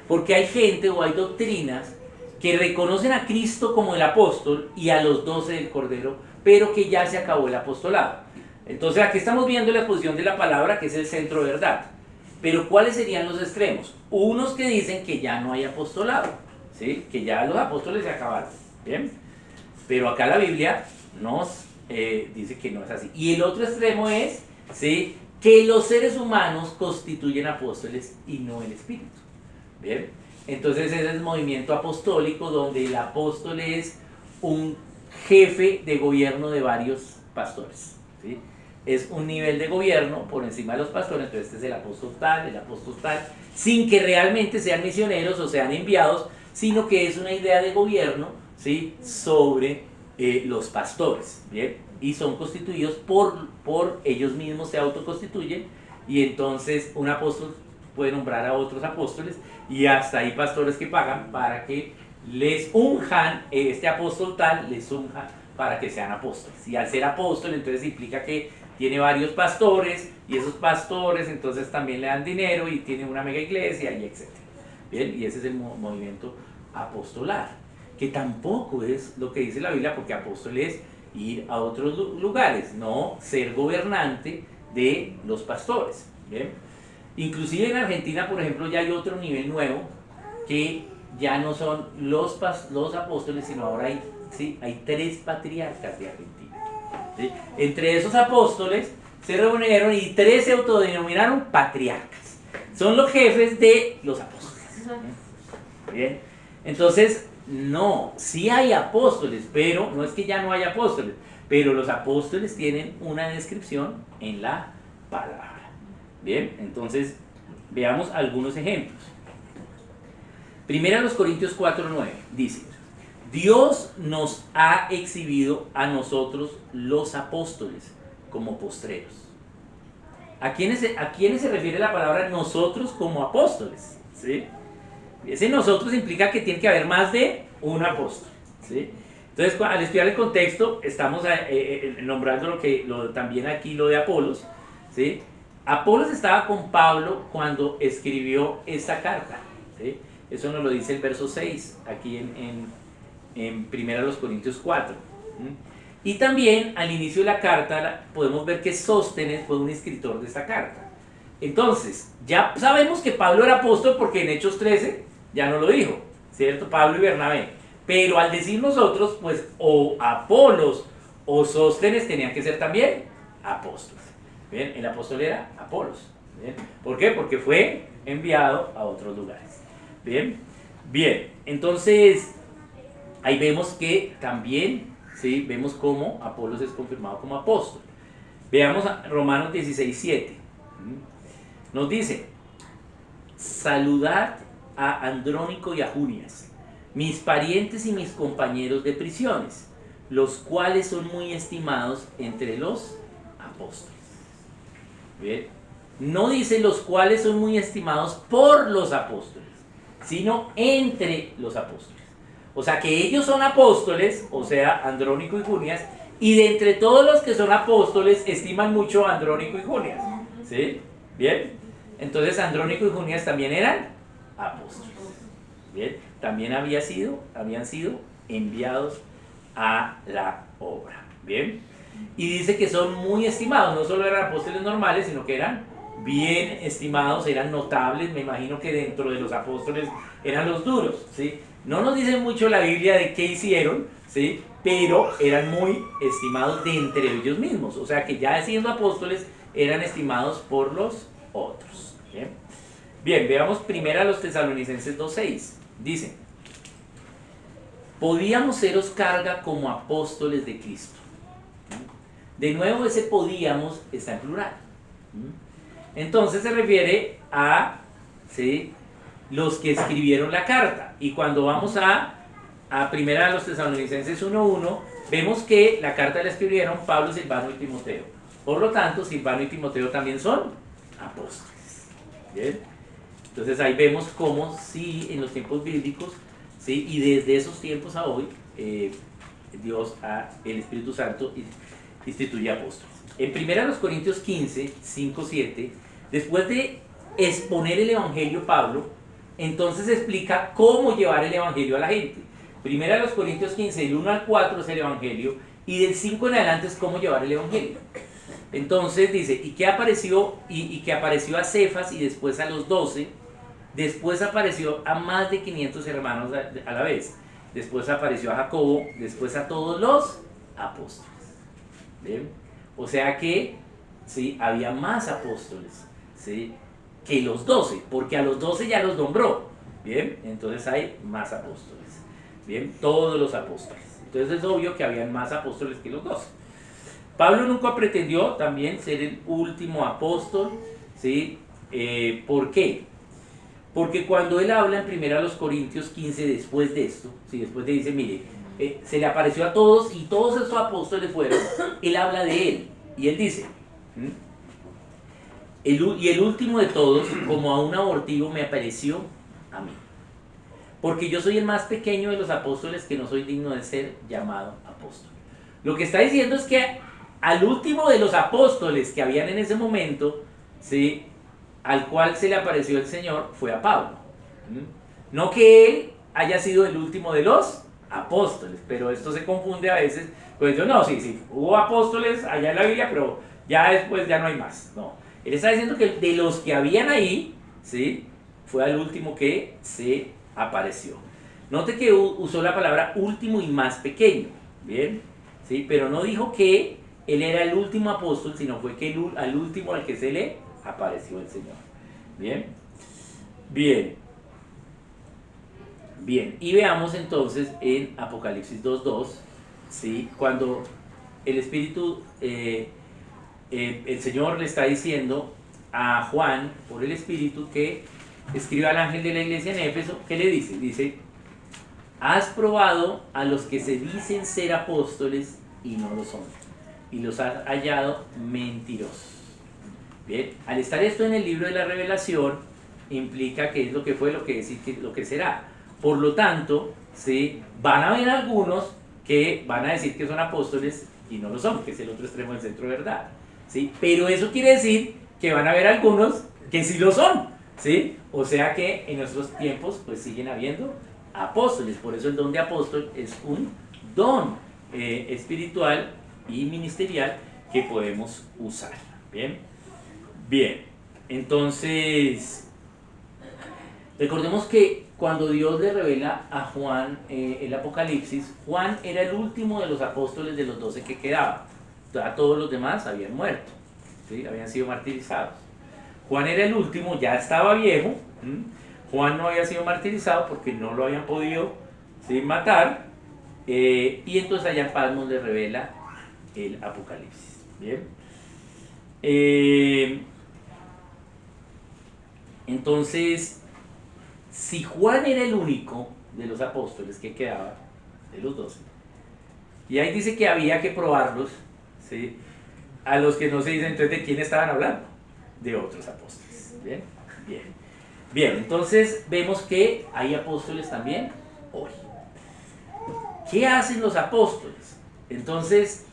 Porque hay gente o hay doctrinas que reconocen a Cristo como el apóstol y a los 12 del Cordero, pero que ya se acabó el apostolado. Entonces aquí estamos viendo la exposición de la palabra, que es el centro de verdad. Pero ¿cuáles serían los extremos? Unos que dicen que ya no hay apostolado, ¿sí? Que ya los apóstoles se acabaron. ¿Bien? Pero acá la Biblia nos dice que no es así. Y el otro extremo es, ¿sí?, que los seres humanos constituyen apóstoles y no el Espíritu. ¿Bien? Entonces ese es el movimiento apostólico, donde el apóstol es un jefe de gobierno de varios pastores, ¿sí? Es un nivel de gobierno por encima de los pastores. Entonces este es el apóstol tal, sin que realmente sean misioneros o sean enviados, sino que es una idea de gobierno, ¿sí?, sobre los pastores. ¿Bien? Y son constituidos por ellos mismos, se autoconstituyen, y entonces un apóstol puede nombrar a otros apóstoles, y hasta hay pastores que pagan para que les unjan, este apóstol tal les unja para que sean apóstoles. Y al ser apóstol entonces implica que tiene varios pastores, y esos pastores entonces también le dan dinero y tiene una mega iglesia y etc. Bien, y ese es el movimiento apostolar, que tampoco es lo que dice la Biblia, porque apóstol es ir a otros lugares, no ser gobernante de los pastores. Bien. Inclusive en Argentina, por ejemplo, ya hay otro nivel nuevo, que ya no son los apóstoles, sino ahora hay, ¿sí?, hay 3 patriarcas de Argentina. ¿Sí? Entre esos apóstoles se reunieron y 3 se autodenominaron patriarcas. Son los jefes de los apóstoles. Bien. Entonces, no, sí hay apóstoles, pero no es que ya no haya apóstoles, pero los apóstoles tienen una descripción en la palabra. Bien, entonces veamos algunos ejemplos. Primera los Corintios 4:9 dice: Dios nos ha exhibido a nosotros los apóstoles como postreros. ¿A quiénes se refiere la palabra nosotros como apóstoles? ¿Sí? Ese nosotros implica que tiene que haber más de un apóstol. ¿Sí? Entonces, al estudiar el contexto, estamos nombrando también aquí lo de Apolos. ¿Sí? Apolos estaba con Pablo cuando escribió esta carta. ¿Sí? Eso nos lo dice el verso 6, aquí en 1 Corintios 4. Y también al inicio de la carta podemos ver que Sóstenes fue un escritor de esta carta. Entonces, ya sabemos que Pablo era apóstol porque en Hechos 13 ya nos lo dijo, ¿cierto? Pablo y Bernabé. Pero al decir nosotros, pues o Apolos o Sóstenes tenían que ser también apóstoles. ¿Bien? El apóstol era Apolos. ¿Bien? ¿Por qué? Porque fue enviado a otros lugares. ¿Bien? Bien, entonces ahí vemos que también, ¿sí?, vemos cómo Apolos es confirmado como apóstol. Veamos a Romanos 16:7. nos dice: saludad a Andrónico y a Junias, mis parientes y mis compañeros de prisiones, los cuales son muy estimados entre los apóstoles. Bien, no dice los cuales son muy estimados por los apóstoles, sino entre los apóstoles. O sea que ellos son apóstoles, o sea, Andrónico y Junias, y de entre todos los que son apóstoles estiman mucho a Andrónico y Junias. ¿Sí? Bien. Entonces Andrónico y Junias también eran apóstoles. Bien. También habían sido enviados a la obra. Bien. Y dice que son muy estimados, no solo eran apóstoles normales, sino que eran bien estimados, eran notables. Me imagino que dentro de los apóstoles eran los duros, ¿sí? No nos dice mucho la Biblia de qué hicieron, ¿sí? Pero eran muy estimados de entre ellos mismos, o sea que ya siendo apóstoles eran estimados por los otros. Bien, bien, veamos primero a los Tesalonicenses 2:6. Dice: podíamos seros carga como apóstoles de Cristo. De nuevo, ese podíamos está en plural. Entonces se refiere a, ¿sí?, los que escribieron la carta. Y cuando vamos a primera de los Tesalonicenses 1:1, vemos que la carta la escribieron Pablo, Silvano y Timoteo. Por lo tanto, Silvano y Timoteo también son apóstoles. ¿Bien? Entonces ahí vemos cómo sí, en los tiempos bíblicos, ¿sí?, y desde esos tiempos a hoy, Dios, el Espíritu Santo, instituye apóstoles. En 1 Corintios 15, 5, 7, después de exponer el Evangelio, Pablo entonces explica cómo llevar el Evangelio a la gente. 1 Corintios 15, del 1 al 4 es el Evangelio, y del 5 en adelante es cómo llevar el Evangelio. Entonces dice: y que apareció a Cefas y después a los 12, después apareció a más de 500 hermanos a la vez, después apareció a Jacobo, después a todos los apóstoles. ¿Bien? O sea que ¿sí?, había más apóstoles, ¿sí?, que los 12, porque a los 12 ya los nombró. Bien, entonces hay más apóstoles. Bien, todos los apóstoles. Entonces es obvio que habían más apóstoles que los 12. Pablo nunca pretendió también ser el último apóstol, ¿sí? ¿Por qué? Porque cuando él habla en 1 Corintios 15, después de esto, ¿sí?, después de dice, mire, se le apareció a todos y todos estos apóstoles fueron, él habla de él. Y él dice: y el último de todos, como a un abortivo, me apareció a mí. Porque yo soy el más pequeño de los apóstoles, que no soy digno de ser llamado apóstol. Lo que está diciendo es que al último de los apóstoles que habían en ese momento, ¿sí?, al cual se le apareció el Señor, fue a Pablo. No que él haya sido el último de los apóstoles, pero esto se confunde a veces. Pues yo no, sí, hubo apóstoles allá en la Biblia, pero ya después ya no hay más. No, él está diciendo que de los que habían ahí, ¿sí?, fue al último que se apareció. Note que usó la palabra último y más pequeño, ¿bien? ¿Sí? Pero no dijo que él era el último apóstol, sino fue que al último al que se le apareció el Señor. ¿Bien? Bien. Bien, y veamos entonces en Apocalipsis 2:2, ¿sí?, cuando el Espíritu, el Señor le está diciendo a Juan, por el Espíritu, que escriba al ángel de la iglesia en Éfeso. ¿Qué le dice? Dice: has probado a los que se dicen ser apóstoles y no lo son, y los has hallado mentirosos. Bien, al estar esto en el libro de la Revelación, implica que es lo que fue, lo que decir, lo que será. Por lo tanto, ¿sí?, van a haber algunos que van a decir que son apóstoles y no lo son, que es el otro extremo del centro de verdad, ¿sí? Pero eso quiere decir que van a haber algunos que sí lo son, ¿sí? O sea que en nuestros tiempos pues siguen habiendo apóstoles. Por eso el don de apóstol es un don espiritual y ministerial que podemos usar. Bien, bien, entonces recordemos que cuando Dios le revela a Juan el Apocalipsis, Juan era el último de los apóstoles de los 12 que quedaban. Ya todos los demás habían muerto, ¿sí?, habían sido martirizados. Juan era el último, ya estaba viejo. Juan no había sido martirizado porque no lo habían podido, ¿sí?, matar. Y entonces allá Patmos le revela el Apocalipsis. Bien. Entonces, si Juan era el único de los apóstoles que quedaba, de los 12, y ahí dice que había que probarlos, ¿sí? A los que no se dicen, entonces, ¿de quién estaban hablando? De otros apóstoles. ¿Bien? Bien. Bien, entonces vemos que hay apóstoles también hoy. ¿Qué hacen los apóstoles? Entonces,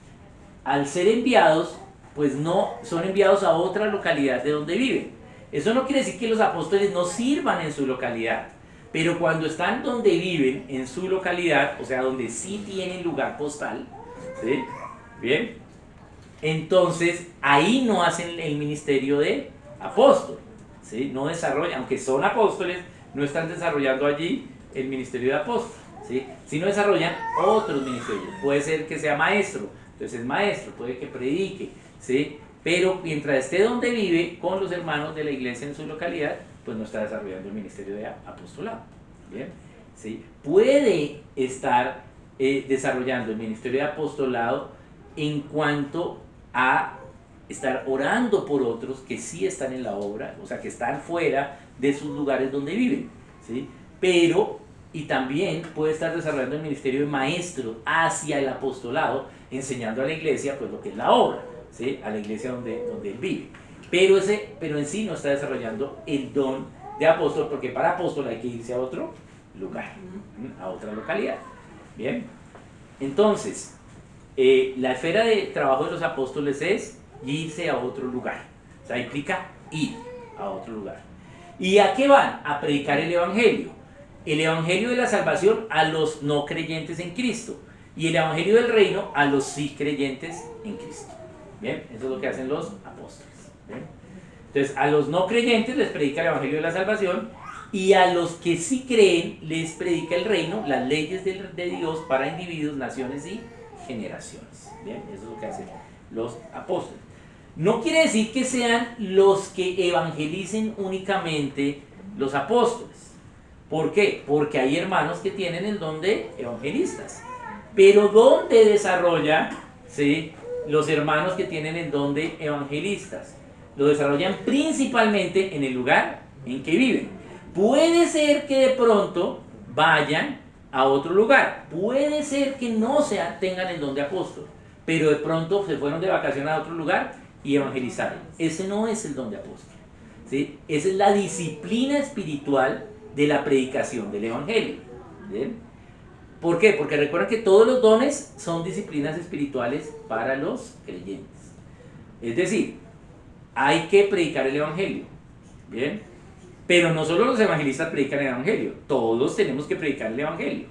al ser enviados, pues no son enviados a otra localidad de donde viven. Eso no quiere decir que los apóstoles no sirvan en su localidad, pero cuando están donde viven, en su localidad, o sea, donde sí tienen lugar postal, ¿sí? Bien, entonces ahí no hacen el ministerio de apóstol, ¿sí? No desarrollan, aunque son apóstoles, no están desarrollando allí el ministerio de apóstol, ¿sí? Sino desarrollan otros ministerios. Puede ser que sea maestro, entonces es maestro, puede que predique, ¿sí? Pero mientras esté donde vive con los hermanos de la iglesia en su localidad, pues no está desarrollando el ministerio de apostolado. ¿Bien? ¿Sí? Puede estar desarrollando el ministerio de apostolado en cuanto a estar orando por otros que sí están en la obra, o sea, que están fuera de sus lugares donde viven, ¿sí? Pero, y también puede estar desarrollando el ministerio de maestro hacia el apostolado, enseñando a la iglesia pues lo que es la obra, ¿sí? A la iglesia donde él vive. Pero en sí no está desarrollando el don de apóstol, porque para apóstol hay que irse a otro lugar, a otra localidad. Bien, entonces, la esfera de trabajo de los apóstoles es irse a otro lugar. O sea, implica ir a otro lugar. ¿Y a qué van? A predicar el evangelio. El evangelio de la salvación a los no creyentes en Cristo. Y el evangelio del reino a los sí creyentes en Cristo. Bien, eso es lo que hacen los apóstoles. Bien. Entonces, a los no creyentes les predica el evangelio de la salvación. Y a los que sí creen les predica el reino, las leyes de Dios para individuos, naciones y generaciones. Bien, eso es lo que hacen los apóstoles. No quiere decir que sean los que evangelicen únicamente los apóstoles. ¿Por qué? Porque hay hermanos que tienen el don de evangelistas. Pero ¿dónde desarrollan, ¿sí?, los hermanos que tienen el don de evangelistas? Lo desarrollan principalmente en el lugar en que viven. Puede ser que de pronto vayan a otro lugar. Puede ser que no tengan el don de apóstol, pero de pronto se fueron de vacaciones a otro lugar y evangelizaron. Ese no es el don de apóstol, ¿sí? Esa es la disciplina espiritual de la predicación del evangelio. ¿Bien? ¿Por qué? Porque recuerden que todos los dones son disciplinas espirituales para los creyentes. Es decir, hay que predicar el evangelio. ¿Bien? Pero no solo los evangelistas predican el evangelio, todos tenemos que predicar el evangelio,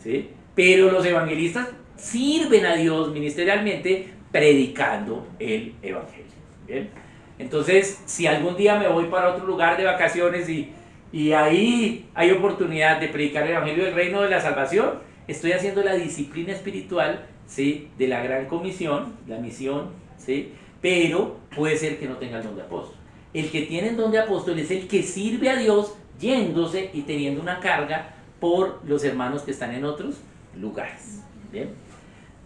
¿sí? Pero los evangelistas sirven a Dios ministerialmente predicando el evangelio. ¿Bien? Entonces, si algún día me voy para otro lugar de vacaciones y ahí hay oportunidad de predicar el evangelio del reino de la salvación, estoy haciendo la disciplina espiritual, ¿sí?, de la gran comisión, la misión, ¿sí? Pero puede ser que no tenga el don de apóstol. El que tiene el don de apóstol es el que sirve a Dios yéndose y teniendo una carga por los hermanos que están en otros lugares. Bien,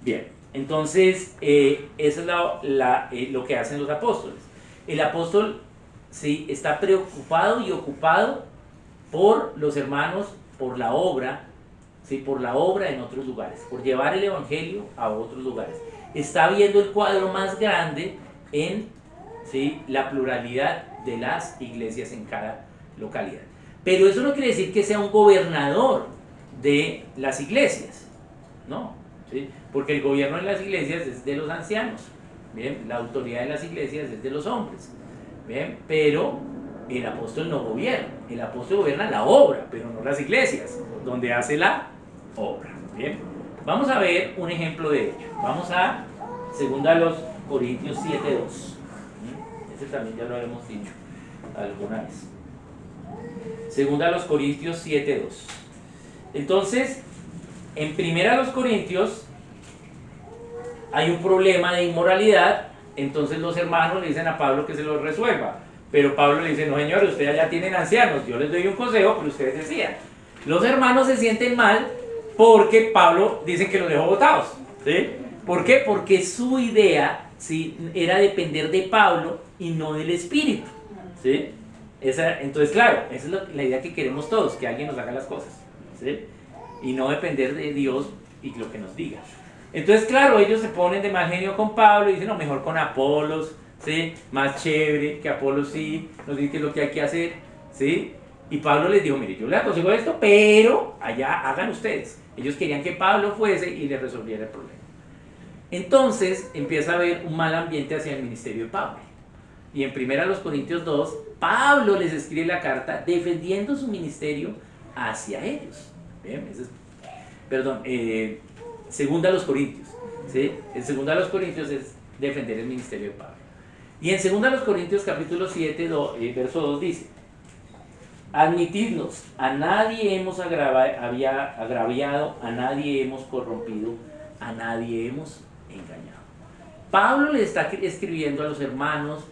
bien. Entonces, eso es lo que hacen los apóstoles. El apóstol, sí, está preocupado y ocupado por los hermanos, por la obra, sí, por la obra en otros lugares, por llevar el evangelio a otros lugares. Está viendo el cuadro más grande en, ¿sí?, la pluralidad de las iglesias en cada localidad. Pero eso no quiere decir que sea un gobernador de las iglesias, ¿no? ¿Sí? Porque el gobierno de las iglesias es de los ancianos, ¿bien? La autoridad de las iglesias es de los hombres, ¿bien? Pero el apóstol no gobierna, el apóstol gobierna la obra, pero no las iglesias, donde hace la obra, ¿bien? Vamos a ver un ejemplo de ello. Vamos a 2 Corintios 7:2. Ese también ya lo hemos dicho alguna vez. 2 Corintios 7:2. Entonces, en 1 Corintios hay un problema de inmoralidad. Entonces los hermanos le dicen a Pablo que se lo resuelva, pero Pablo le dice: no, señores, ustedes ya tienen ancianos, yo les doy un consejo, pero ustedes decían. Los hermanos se sienten mal porque Pablo dice que los dejó botados, ¿sí? ¿Por qué? Porque su idea, ¿sí?, era depender de Pablo y no del Espíritu, ¿sí? Entonces, claro, esa es la idea que queremos todos, que alguien nos haga las cosas, ¿sí? Y no depender de Dios y lo que nos diga. Entonces, claro, ellos se ponen de mal genio con Pablo y dicen, no, mejor con Apolos, ¿sí? Más chévere, que Apolos sí, nos dice qué es lo que hay que hacer, ¿sí? Y Pablo les dijo, mire, yo les aconsejo esto, pero allá hagan ustedes. Ellos querían que Pablo fuese y les resolviera el problema. Entonces empieza a haber un mal ambiente hacia el ministerio de Pablo. Y en 1 Corintios 2, Pablo les escribe la carta defendiendo su ministerio hacia ellos. ¿Bien? Perdón, segunda a los Corintios. ¿Sí? En segunda a los Corintios es defender el ministerio de Pablo. Y en segunda a los Corintios capítulo 7, verso 2 dice, admitidnos, a nadie hemos agraviado, a nadie hemos corrompido, a nadie hemos engañado. Pablo le está escribiendo a los hermanos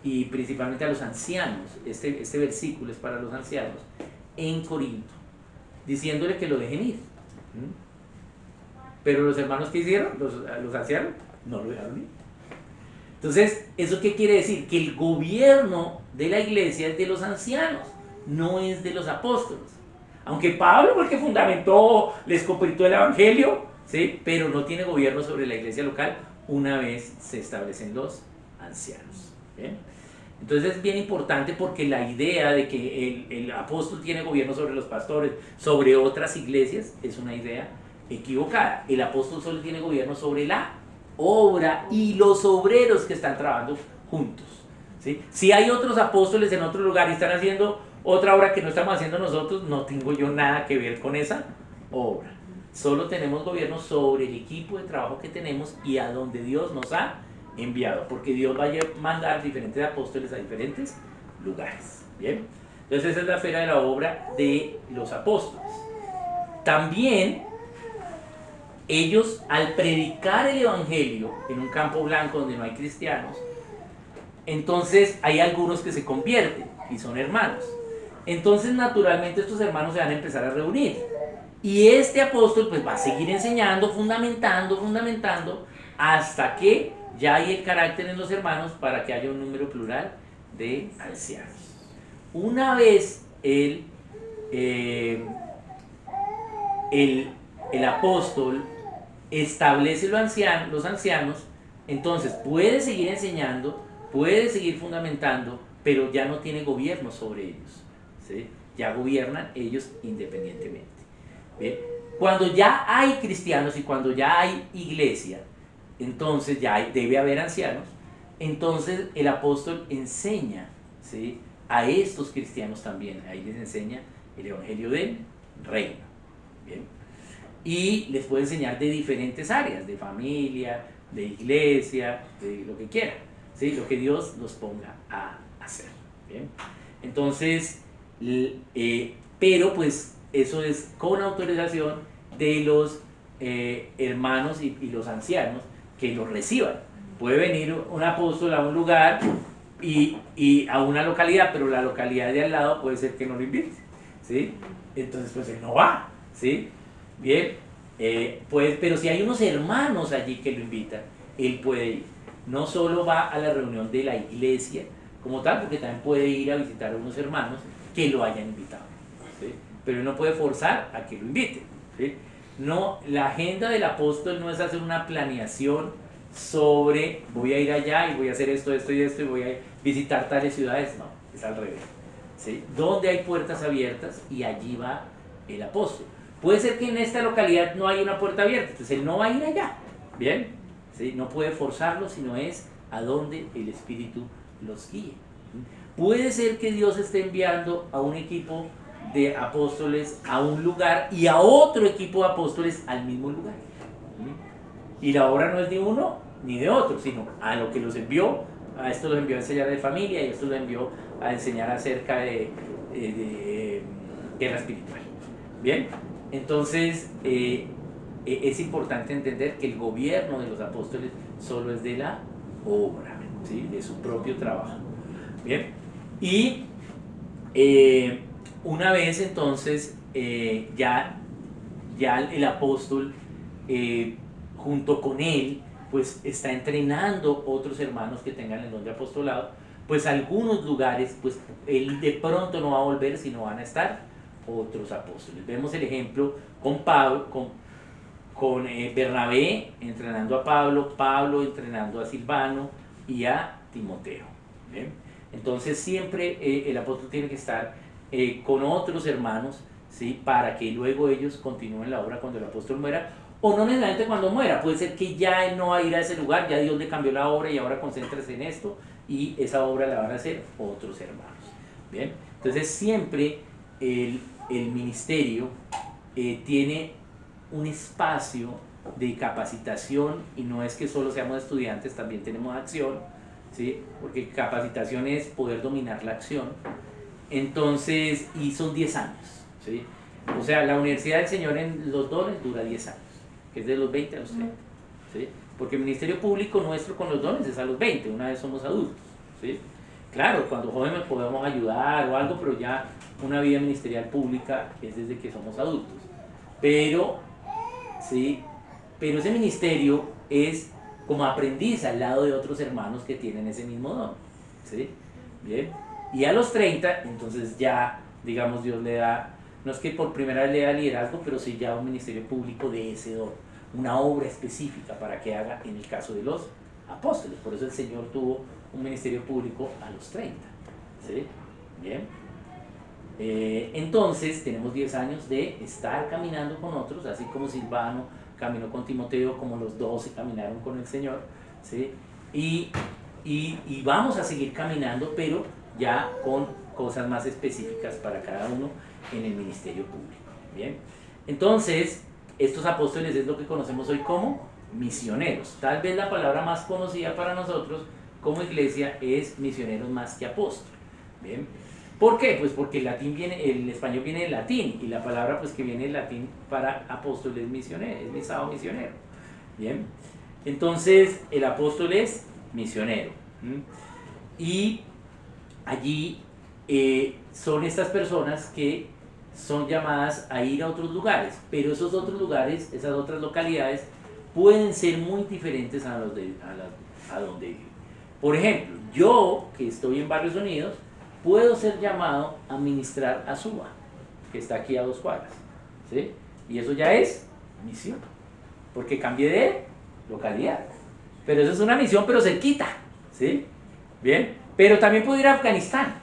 y principalmente a los ancianos, este versículo es para los ancianos, en Corinto, diciéndole que lo dejen ir. Pero los hermanos, ¿qué hicieron? Los ancianos no lo dejaron ir. Entonces, ¿eso qué quiere decir? Que el gobierno de la iglesia es de los ancianos, no es de los apóstoles. Aunque Pablo fue el que fundamentó, les completó el evangelio, ¿sí? Pero no tiene gobierno sobre la iglesia local una vez se establecen los ancianos. ¿Bien? Entonces es bien importante porque la idea de que el apóstol tiene gobierno sobre los pastores, sobre otras iglesias, es una idea equivocada. El apóstol solo tiene gobierno sobre la obra y los obreros que están trabajando juntos. ¿Sí? Si hay otros apóstoles en otro lugar y están haciendo otra obra que no estamos haciendo nosotros, no tengo yo nada que ver con esa obra. Solo tenemos gobierno sobre el equipo de trabajo que tenemos y a donde Dios nos ha enviado, porque Dios va a mandar diferentes apóstoles a diferentes lugares. Bien, entonces esa es la esfera de la obra de los apóstoles. También ellos, al predicar el evangelio en un campo blanco donde no hay cristianos, entonces hay algunos que se convierten y son hermanos. Entonces naturalmente estos hermanos se van a empezar a reunir y este apóstol pues va a seguir enseñando, fundamentando hasta que ya hay el carácter en los hermanos para que haya un número plural de ancianos. Una vez el apóstol establece los ancianos, entonces puede seguir enseñando, puede seguir fundamentando, pero ya no tiene gobierno sobre ellos, ¿sí? Ya gobiernan ellos independientemente. ¿Bien? Cuando ya hay cristianos y cuando ya hay iglesia, entonces ya debe haber ancianos, entonces el apóstol enseña, ¿sí?, a estos cristianos también, ahí les enseña el evangelio del reino. ¿Bien? Y les puede enseñar de diferentes áreas, de familia, de iglesia, de lo que quiera, ¿sí?, lo que Dios los ponga a hacer. ¿Bien? Entonces, pero pues eso es con autorización de los hermanos y los ancianos que los reciban. Puede venir un apóstol a un lugar y a una localidad, pero la localidad de al lado puede ser que no lo invite, ¿sí? Entonces pues él no va, ¿sí? Bien, pues, pero si hay unos hermanos allí que lo invitan, él puede ir. No solo va a la reunión de la iglesia como tal, porque también puede ir a visitar a unos hermanos que lo hayan invitado, ¿sí? Pero él no puede forzar a que lo inviten, ¿sí? No, la agenda del apóstol no es hacer una planeación sobre voy a ir allá y voy a hacer esto y voy a visitar tales ciudades. No, es al revés, ¿sí? Donde hay puertas abiertas y allí va el apóstol. Puede ser que en esta localidad no haya una puerta abierta, entonces él no va a ir allá, ¿bien? ¿Sí? No puede forzarlo, sino es a donde el Espíritu los guíe. Puede ser que Dios esté enviando a un equipo de apóstoles a un lugar y a otro equipo de apóstoles al mismo lugar. Y la obra no es de uno ni de otro, sino a lo que los envió. A esto los envió a enseñar de familia y a esto los envió a enseñar acerca de guerra espiritual. Bien, entonces es importante entender que el gobierno de los apóstoles solo es de la obra, ¿sí?, de su propio trabajo. Bien, y una vez entonces ya el apóstol junto con él pues está entrenando otros hermanos que tengan el don de apostolado, pues algunos lugares, pues él de pronto no va a volver, sino van a estar otros apóstoles. Vemos el ejemplo con Pablo, con Bernabé entrenando a Pablo, Pablo entrenando a Silvano y a Timoteo. ¿Bien? Entonces siempre el apóstol tiene que estar con otros hermanos, ¿sí? Para que luego ellos continúen la obra cuando el apóstol muera, o no necesariamente cuando muera, puede ser que ya él no va a ir a ese lugar, ya Dios le cambió la obra y ahora concéntrese en esto, y esa obra la van a hacer otros hermanos. ¿Bien? Entonces siempre el ministerio tiene un espacio de capacitación, y no es que solo seamos estudiantes, también tenemos acción, ¿sí? Porque capacitación es poder dominar la acción. Entonces, y son 10 años, ¿sí? O sea, la Universidad del Señor en los dones dura 10 años, que es de los 20 a los 30, ¿sí? Porque el ministerio público nuestro con los dones es a los 20, una vez somos adultos, ¿sí? Claro, cuando jóvenes podemos ayudar o algo, pero ya una vida ministerial pública es desde que somos adultos. Pero, ¿sí? Pero ese ministerio es como aprendiz al lado de otros hermanos que tienen ese mismo don, ¿sí? Bien. Y a los 30, entonces ya, digamos, Dios le da, no es que por primera vez le da liderazgo, pero sí ya un ministerio público de ese don, una obra específica para que haga en el caso de los apóstoles. Por eso el Señor tuvo un ministerio público a los 30, ¿sí? Bien. Entonces tenemos 10 años de estar caminando con otros, así como Silvano caminó con Timoteo, como los 12 caminaron con el Señor, ¿sí? Y vamos a seguir caminando, pero ya con cosas más específicas para cada uno en el ministerio público. Bien, entonces estos apóstoles es lo que conocemos hoy como misioneros. Tal vez la palabra más conocida para nosotros como iglesia es misioneros más que apóstol. Bien, ¿por qué? Pues porque el español viene del latín, y la palabra pues que viene del latín para apóstol es misionero, es misado misionero. Bien, entonces el apóstol es misionero. Y allí son estas personas que son llamadas a ir a otros lugares, pero esos otros lugares, esas otras localidades, pueden ser muy diferentes a donde viven. Por ejemplo, yo que estoy en Barrios Unidos, puedo ser llamado a ministrar a Suba, que está aquí a 2 cuadras, ¿sí? Y eso ya es misión, porque cambié de localidad. Pero eso es una misión, pero cerquita, ¿sí? Bien, pero también puedo ir a Afganistán,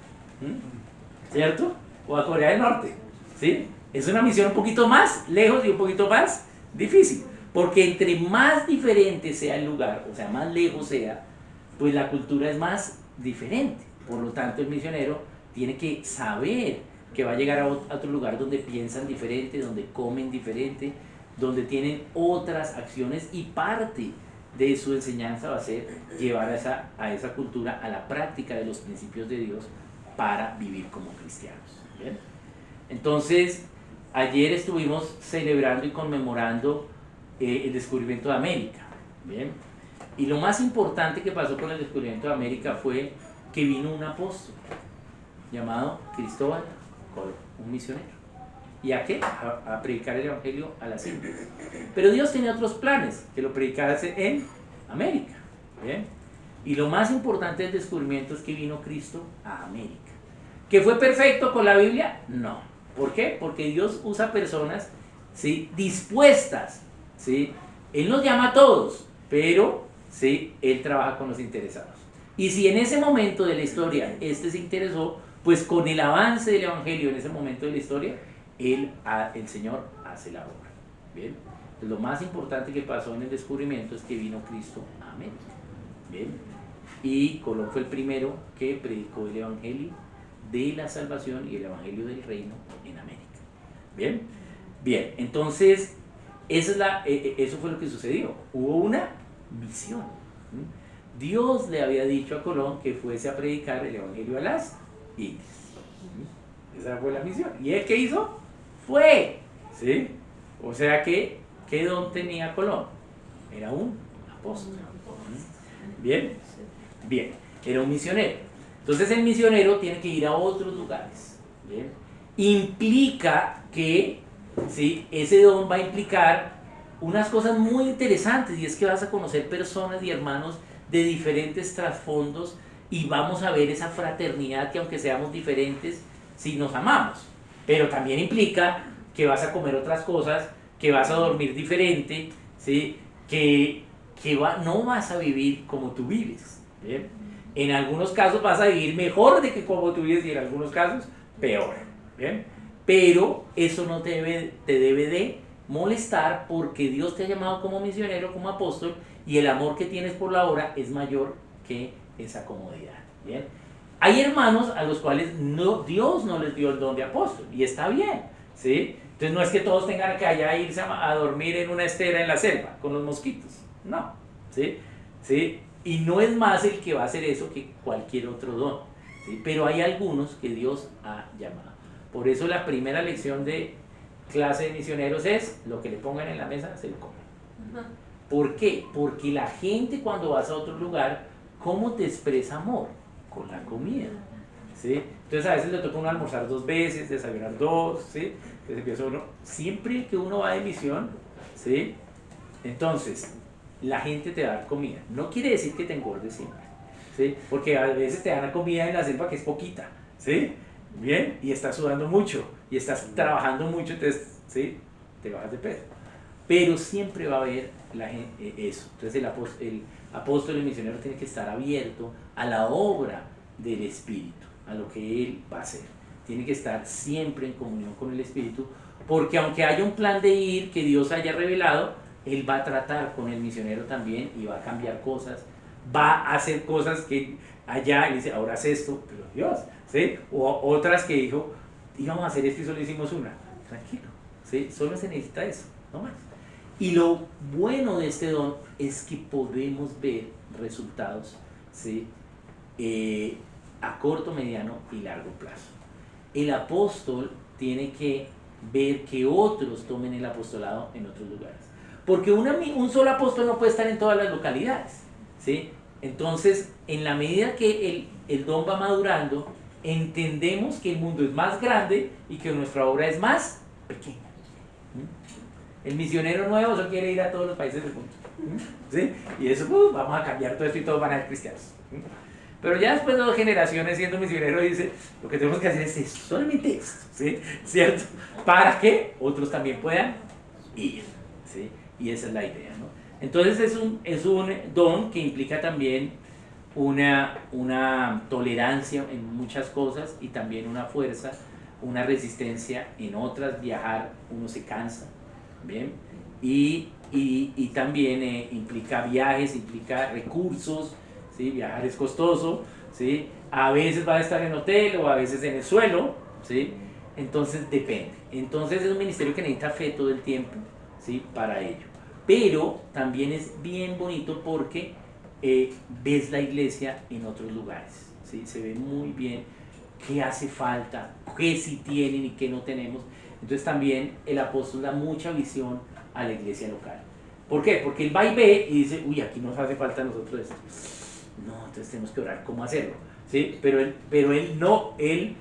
¿cierto? O a Corea del Norte, ¿sí? Es una misión un poquito más lejos y un poquito más difícil, porque entre más diferente sea el lugar, o sea, más lejos sea, pues la cultura es más diferente. Por lo tanto, el misionero tiene que saber que va a llegar a otro lugar donde piensan diferente, donde comen diferente, donde tienen otras acciones, y parte de su enseñanza va a ser llevar a esa cultura a la práctica de los principios de Dios para vivir como cristianos. ¿Bien? Entonces, ayer estuvimos celebrando y conmemorando el descubrimiento de América. ¿Bien? Y lo más importante que pasó con el descubrimiento de América fue que vino un apóstol llamado Cristóbal Colón, un misionero. ¿Y a qué? A predicar el evangelio a las Indias. Pero Dios tenía otros planes, que lo predicase en América. ¿Bien? Y lo más importante del descubrimiento es que vino Cristo a América. ¿Que fue perfecto con la Biblia? No. ¿Por qué? Porque Dios usa personas, ¿sí?, dispuestas, ¿sí? Él nos llama a todos, pero ¿sí?, Él trabaja con los interesados. Y si en ese momento de la historia se interesó, pues con el avance del evangelio en ese momento de la historia, el Señor hace la obra. ¿Bien? Pues lo más importante que pasó en el descubrimiento es que vino Cristo a América. ¿Bien? Y Colón fue el primero que predicó el evangelio de la salvación y el evangelio del reino en América. ¿Bien? Bien, entonces eso fue lo que sucedió. Hubo una misión. Dios le había dicho a Colón que fuese a predicar el evangelio a las Indias. Esa fue la misión. ¿Y él qué hizo? Fue. ¿Sí? O sea que, ¿qué don tenía Colón? Era un apóstol. Bien, bien, era un misionero. Entonces el misionero tiene que ir a otros lugares. Bien, implica que, ¿sí?, ese don va a implicar unas cosas muy interesantes, y es que vas a conocer personas y hermanos de diferentes trasfondos y vamos a ver esa fraternidad que aunque seamos diferentes, sí nos amamos. Pero también implica que vas a comer otras cosas, que vas a dormir diferente, ¿sí? No vas a vivir como tú vives. ¿Bien? En algunos casos vas a vivir mejor de que como tú vives y en algunos casos peor. ¿Bien? Pero eso no te debe de molestar porque Dios te ha llamado como misionero, como apóstol, y el amor que tienes por la obra es mayor que esa comodidad. ¿Bien? Hay hermanos a los cuales Dios no les dio el don de apóstol y está bien. ¿Sí? Entonces no es que todos tengan que allá irse a dormir en una estera en la selva con los mosquitos. No. ¿Sí? ¿Sí? Y no es más el que va a hacer eso que cualquier otro don. ¿Sí? Pero hay algunos que Dios ha llamado. Por eso la primera lección de clase de misioneros es lo que le pongan en la mesa se lo comen. ¿Por qué? Porque la gente cuando vas a otro lugar, ¿cómo te expresa amor? Con la comida. ¿Sí? Entonces a veces le toca a uno almorzar 2 veces, desayunar 2, ¿sí? Entonces empieza uno, siempre que uno va de misión, ¿sí? Entonces, la gente te da comida. No quiere decir que te engordes siempre, ¿sí? Porque a veces te dan la comida en la selva que es poquita, ¿sí? Bien, y estás sudando mucho, y estás trabajando mucho, entonces, ¿sí? Te bajas de peso. Pero siempre va a haber eso. Entonces el apóstol y misionero tiene que estar abierto a la obra del Espíritu, a lo que Él va a hacer. Tiene que estar siempre en comunión con el Espíritu, porque aunque haya un plan de ir que Dios haya revelado, Él va a tratar con el misionero también y va a cambiar cosas, va a hacer cosas que allá Él dice, ahora haz esto, pero Dios, ¿sí? O otras que dijo, íbamos a hacer esto y solo hicimos una. Tranquilo, ¿sí? Solo se necesita eso, no más. Y lo bueno de este don es que podemos ver resultados, ¿sí? A corto, mediano y largo plazo. El apóstol tiene que ver que otros tomen el apostolado en otros lugares. Porque un solo apóstol no puede estar en todas las localidades, ¿sí? Entonces, en la medida que el don va madurando, entendemos que el mundo es más grande y que nuestra obra es más pequeña. El misionero nuevo solo quiere ir a todos los países del mundo. ¿Sí? Y eso, vamos a cambiar todo esto y todos van a ser cristianos. Pero ya después de 2 generaciones siendo misionero dice, lo que tenemos que hacer es solamente esto, ¿sí? ¿Cierto? Para que otros también puedan ir, ¿sí? Y esa es la idea, ¿no? Entonces es un don que implica también una tolerancia en muchas cosas y también una fuerza, una resistencia en otras. Viajar, uno se cansa, ¿bien? Y también implica viajes, implica recursos, ¿sí? Viajar es costoso, ¿sí? A veces va a estar en hotel o a veces en el suelo, ¿sí? Entonces depende. Entonces es un ministerio que necesita fe todo el tiempo, ¿sí? Para ello. Pero también es bien bonito porque ves la iglesia en otros lugares, ¿sí? Se ve muy bien qué hace falta, qué sí tienen y qué no tenemos. Entonces también el apóstol da mucha visión a la iglesia local. ¿Por qué? Porque él va y ve y dice, uy, aquí nos hace falta a nosotros esto. No, entonces tenemos que orar cómo hacerlo, ¿sí? Pero él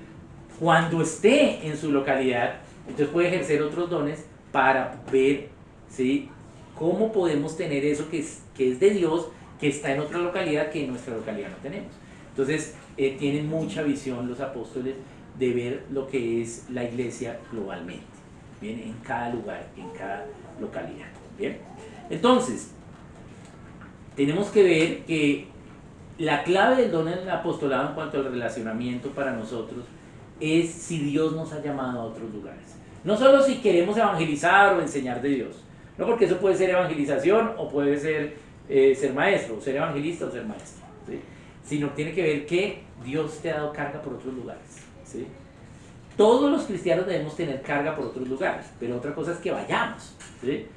cuando esté en su localidad, entonces puede ejercer otros dones para ver, ¿sí? Cómo podemos tener eso que es de Dios, que está en otra localidad que en nuestra localidad no tenemos. Entonces tienen mucha visión los apóstoles de ver lo que es la iglesia globalmente, ¿bien? En cada lugar, en cada localidad, ¿bien? Entonces, tenemos que ver que la clave del don del apostolado en cuanto al relacionamiento para nosotros es si Dios nos ha llamado a otros lugares. No solo si queremos evangelizar o enseñar de Dios, no, porque eso puede ser evangelización o puede ser ser maestro, o ser evangelista o ser maestro, ¿sí? Sino tiene que ver que Dios te ha dado carga por otros lugares, ¿sí? Todos los cristianos debemos tener carga por otros lugares, pero otra cosa es que vayamos, ¿sí?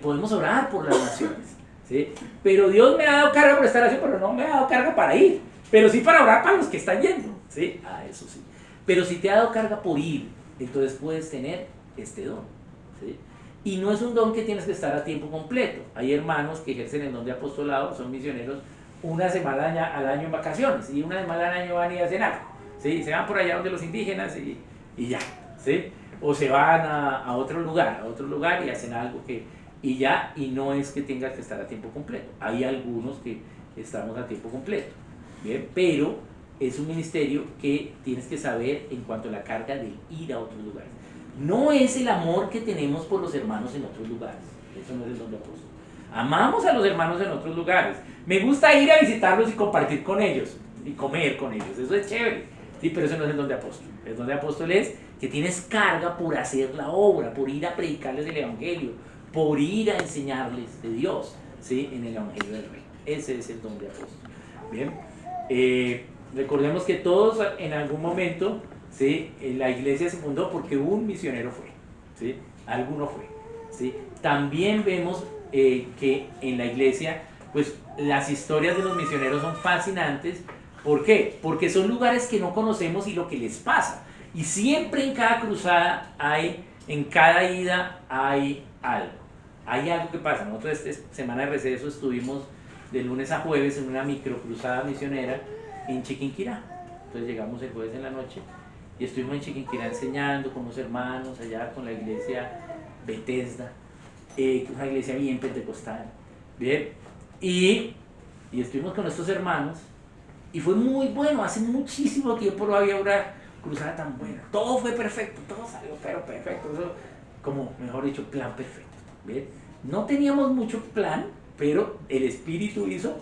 Podemos orar por las naciones, ¿sí? Pero Dios me ha dado carga por estar haciendo, pero no me ha dado carga para ir, pero sí para orar para los que están yendo, ¿sí? Eso sí. Pero si te ha dado carga por ir, entonces puedes tener este don, ¿sí? Y no es un don que tienes que estar a tiempo completo. Hay hermanos que ejercen el don de apostolado, son misioneros, una semana al año en vacaciones, y una semana al año van y hacen algo, ¿sí? Se van por allá donde los indígenas y ya, ¿sí? O se van a otro lugar y hacen algo y ya, y no es que tengas que estar a tiempo completo. Hay algunos que estamos a tiempo completo. ¿bien? Pero es un ministerio que tienes que saber en cuanto a la carga de ir a otros lugares. No es el amor que tenemos por los hermanos en otros lugares, eso no es el don de apóstol. Amamos a los hermanos en otros lugares. Me gusta ir a visitarlos y compartir con ellos y comer con ellos, eso es chévere, sí, pero eso no es el don de apóstol. El don de apóstol es que tienes carga por hacer la obra, por ir a predicarles el evangelio, por ir a enseñarles de Dios, ¿sí? En el evangelio del rey. Ese es el don de apóstol. Bien, recordemos que todos en algún momento, ¿sí? La iglesia se fundó porque un misionero fue, ¿sí? Alguno fue, ¿sí? También vemos que en la iglesia, pues las historias de los misioneros son fascinantes. ¿Por qué? Porque son lugares que no conocemos y lo que les pasa. Y siempre en cada cruzada en cada ida hay algo. Hay algo que pasa. Nosotros esta semana de receso estuvimos de lunes a jueves en una microcruzada misionera en Chiquinquirá. Entonces llegamos el jueves en la noche y estuvimos en Chiquinquirá enseñando con los hermanos allá con la iglesia Bethesda, una iglesia bien pentecostal. Bien, y estuvimos con estos hermanos y fue muy bueno. Hace muchísimo tiempo no había una cruzada tan buena. Todo fue perfecto, todo salió pero perfecto. Eso, como mejor dicho, plan perfecto. ¿Bien? No teníamos mucho plan, pero el Espíritu hizo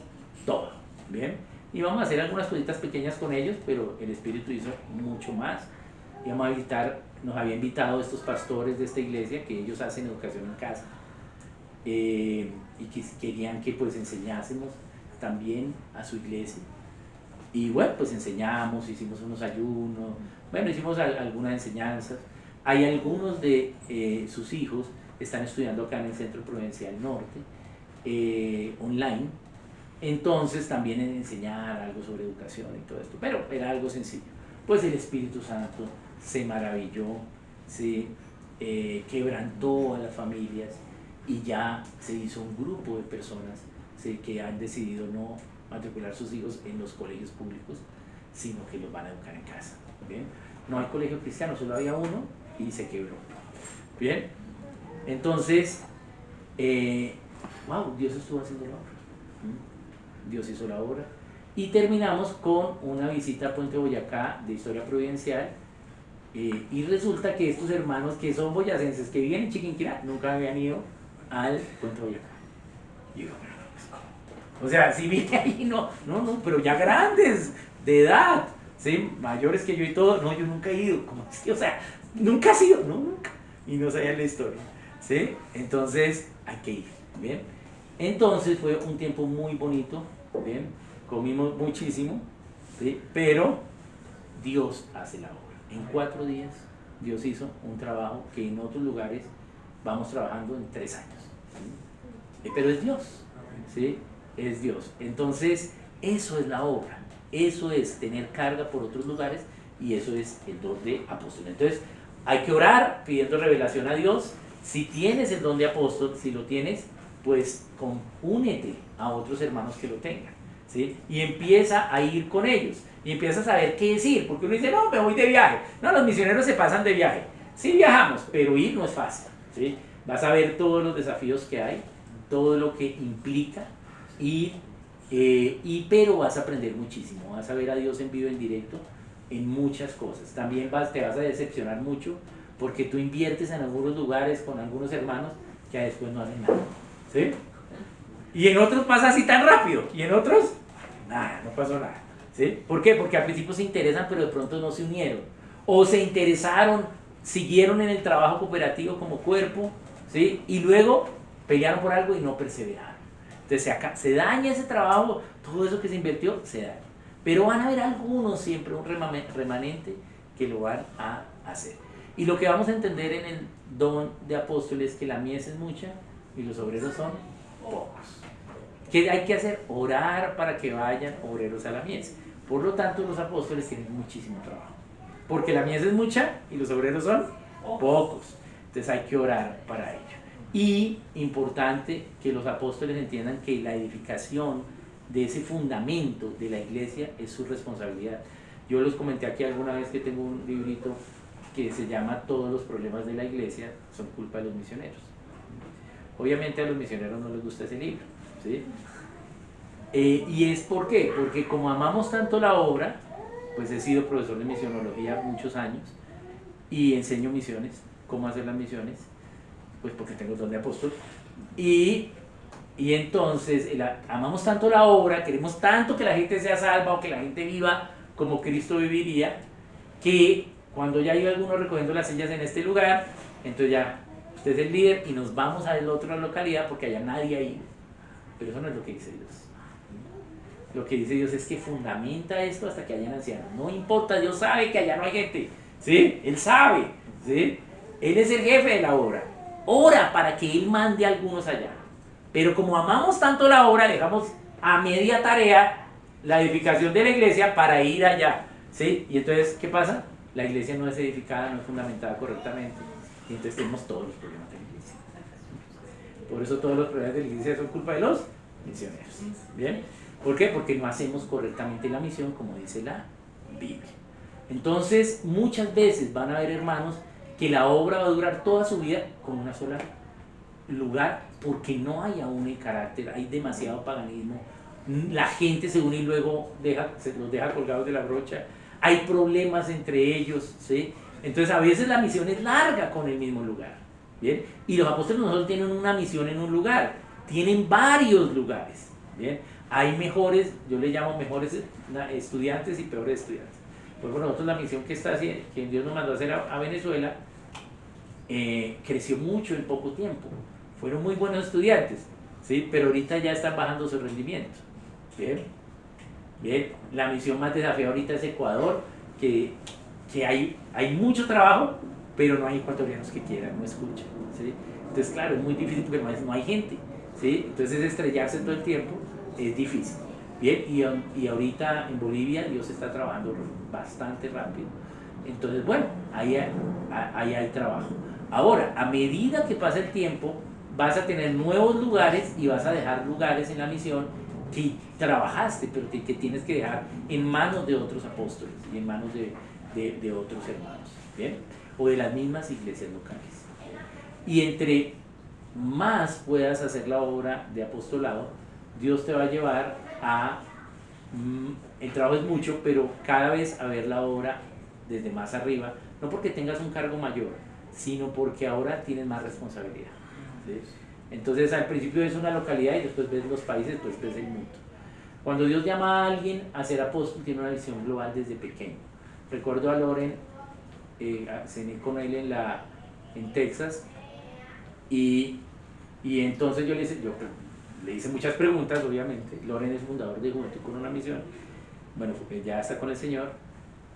todo. ¿Bien? Íbamos a hacer algunas cositas pequeñas con ellos, pero el Espíritu hizo mucho más. Íbamos a visitar, nos había invitado estos pastores de esta iglesia, que ellos hacen educación en casa, y que querían que pues enseñásemos también a su iglesia. Y bueno, pues enseñamos, hicimos unos ayunos, bueno, hicimos algunas enseñanzas. Hay algunos de sus hijos que están estudiando acá en el Centro Provincial Norte, online. Entonces también en enseñar algo sobre educación y todo esto, pero era algo sencillo. Pues el Espíritu Santo se maravilló, se quebrantó a las familias y ya se hizo un grupo de personas, ¿sí? Que han decidido no matricular sus hijos en los colegios públicos, sino que los van a educar en casa. ¿Bien? No hay colegio cristiano, solo había uno y se quebró. Bien, entonces, wow, Dios estuvo haciendo la obra. Dios hizo la obra. Y terminamos con una visita a Puente Boyacá de Historia Providencial. Y resulta que estos hermanos que son boyacenses, que viven en Chiquinquirá, nunca habían ido al Puente Boyacá. Y digo, o sea, si vine ahí, no, pero ya grandes, de edad, ¿sí? Mayores que yo y todo, no, yo nunca he ido, como es que, o sea, nunca has ido, no, nunca, y no sabía la historia, ¿sí? Entonces, hay que ir, ¿bien? Entonces fue un tiempo muy bonito, ¿bien? Comimos muchísimo, ¿sí? Pero Dios hace la obra. En 4 días, Dios hizo un trabajo que en otros lugares vamos trabajando en 3 años, ¿sí? Pero es Dios, ¿sí? Es Dios. Entonces, eso es la obra, eso es tener carga por otros lugares y eso es el don de apóstol. Entonces, hay que orar pidiendo revelación a Dios. Si tienes el don de apóstol, si lo tienes, pues únete a otros hermanos que lo tengan, ¿sí? Y empieza a ir con ellos y empieza a saber qué decir, porque uno dice, no, me voy de viaje. No, los misioneros se pasan de viaje. Sí viajamos, pero ir no es fácil, ¿sí? Vas a ver todos los desafíos que hay, todo lo que implica. Pero vas a aprender muchísimo, vas a ver a Dios en vivo, en directo, en muchas cosas. También te vas a decepcionar mucho porque tú inviertes en algunos lugares con algunos hermanos que después no hacen nada, ¿sí? Y en otros pasa así tan rápido, y en otros, nada, no pasó nada, ¿sí? ¿Por qué? Porque al principio se interesan, pero de pronto no se unieron, o se interesaron, siguieron en el trabajo cooperativo como cuerpo, ¿sí? Y luego pelearon por algo y no perseveraron. Entonces se daña ese trabajo, todo eso que se invirtió se daña. Pero van a haber algunos siempre, un remanente que lo van a hacer. Y lo que vamos a entender en el don de apóstoles es que la mies es mucha y los obreros son pocos. ¿Qué hay que hacer? Orar para que vayan obreros a la mies. Por lo tanto, los apóstoles tienen muchísimo trabajo. Porque la mies es mucha y los obreros son pocos. Entonces hay que orar para ello. Y importante que los apóstoles entiendan que la edificación de ese fundamento de la iglesia es su responsabilidad. Yo les comenté aquí alguna vez que tengo un librito que se llama Todos los problemas de la iglesia son culpa de los misioneros. Obviamente a los misioneros no les gusta ese libro, ¿sí? ¿Y es por qué? Porque como amamos tanto la obra, pues he sido profesor de misionología muchos años y enseño misiones, cómo hacer las misiones, pues porque tengo el don de apóstol. Y, y entonces amamos tanto la obra, queremos tanto que la gente sea salva o que la gente viva como Cristo viviría, que cuando ya hay alguno recogiendo las sillas en este lugar, entonces ya usted es el líder y nos vamos a la otra localidad porque allá nadie ha ido. Pero eso no es lo que dice Dios. Lo que dice Dios es que fundamenta esto hasta que hayan ancianos. No importa, Dios sabe que allá no hay gente. ¿Sí? Él sabe. ¿Sí? Él es el jefe de la obra. Ora para que Él mande a algunos allá. Pero como amamos tanto la obra, dejamos a media tarea la edificación de la iglesia para ir allá. ¿Sí? Y entonces, ¿qué pasa? La iglesia no es edificada, no es fundamentada correctamente. Y entonces tenemos todos los problemas de la iglesia. Por eso todos los problemas de la iglesia son culpa de los misioneros. ¿Bien? ¿Por qué? Porque no hacemos correctamente la misión como dice la Biblia. Entonces, muchas veces van a haber hermanos que la obra va a durar toda su vida con una sola lugar porque no hay aún el carácter, hay demasiado paganismo, la gente se une y luego se los deja colgados de la brocha, hay problemas entre ellos, ¿sí? Entonces a veces la misión es larga con el mismo lugar, ¿bien? Y los apóstoles no solo tienen una misión en un lugar, tienen varios lugares, ¿bien? Hay mejores, yo le llamo mejores estudiantes y peores estudiantes. Por ejemplo, nosotros la misión que Dios nos mandó a hacer a Venezuela, creció mucho en poco tiempo. Fueron muy buenos estudiantes, ¿sí? Pero ahorita ya están bajando su rendimiento. ¿Bien? Bien. La misión más desafiada ahorita es Ecuador, que hay mucho trabajo, pero no hay ecuatorianos que quieran, no escuchan. ¿Sí? Entonces, claro, es muy difícil porque no hay gente. ¿Sí? Entonces, estrellarse todo el tiempo es difícil. Bien, y ahorita en Bolivia Dios está trabajando bastante rápido. Entonces, bueno, ahí hay trabajo. Ahora, a medida que pasa el tiempo, vas a tener nuevos lugares y vas a dejar lugares en la misión que trabajaste, pero que tienes que dejar en manos de otros apóstoles y en manos de otros hermanos, ¿bien? O de las mismas iglesias locales. Y entre más puedas hacer la obra de apostolado, Dios te va a llevar a... el trabajo es mucho, pero cada vez a ver la obra desde más arriba, no porque tengas un cargo mayor, sino porque ahora tienes más responsabilidad. ¿Sí? Entonces al principio ves una localidad y después ves los países, después ves el mundo. Cuando Dios llama a alguien a ser apóstol, tiene una visión global desde pequeño. Recuerdo a Loren, cené con él en Texas, y entonces yo le hice muchas preguntas, obviamente. Loren es fundador de Juventud con una Misión, bueno, porque ya está con el Señor,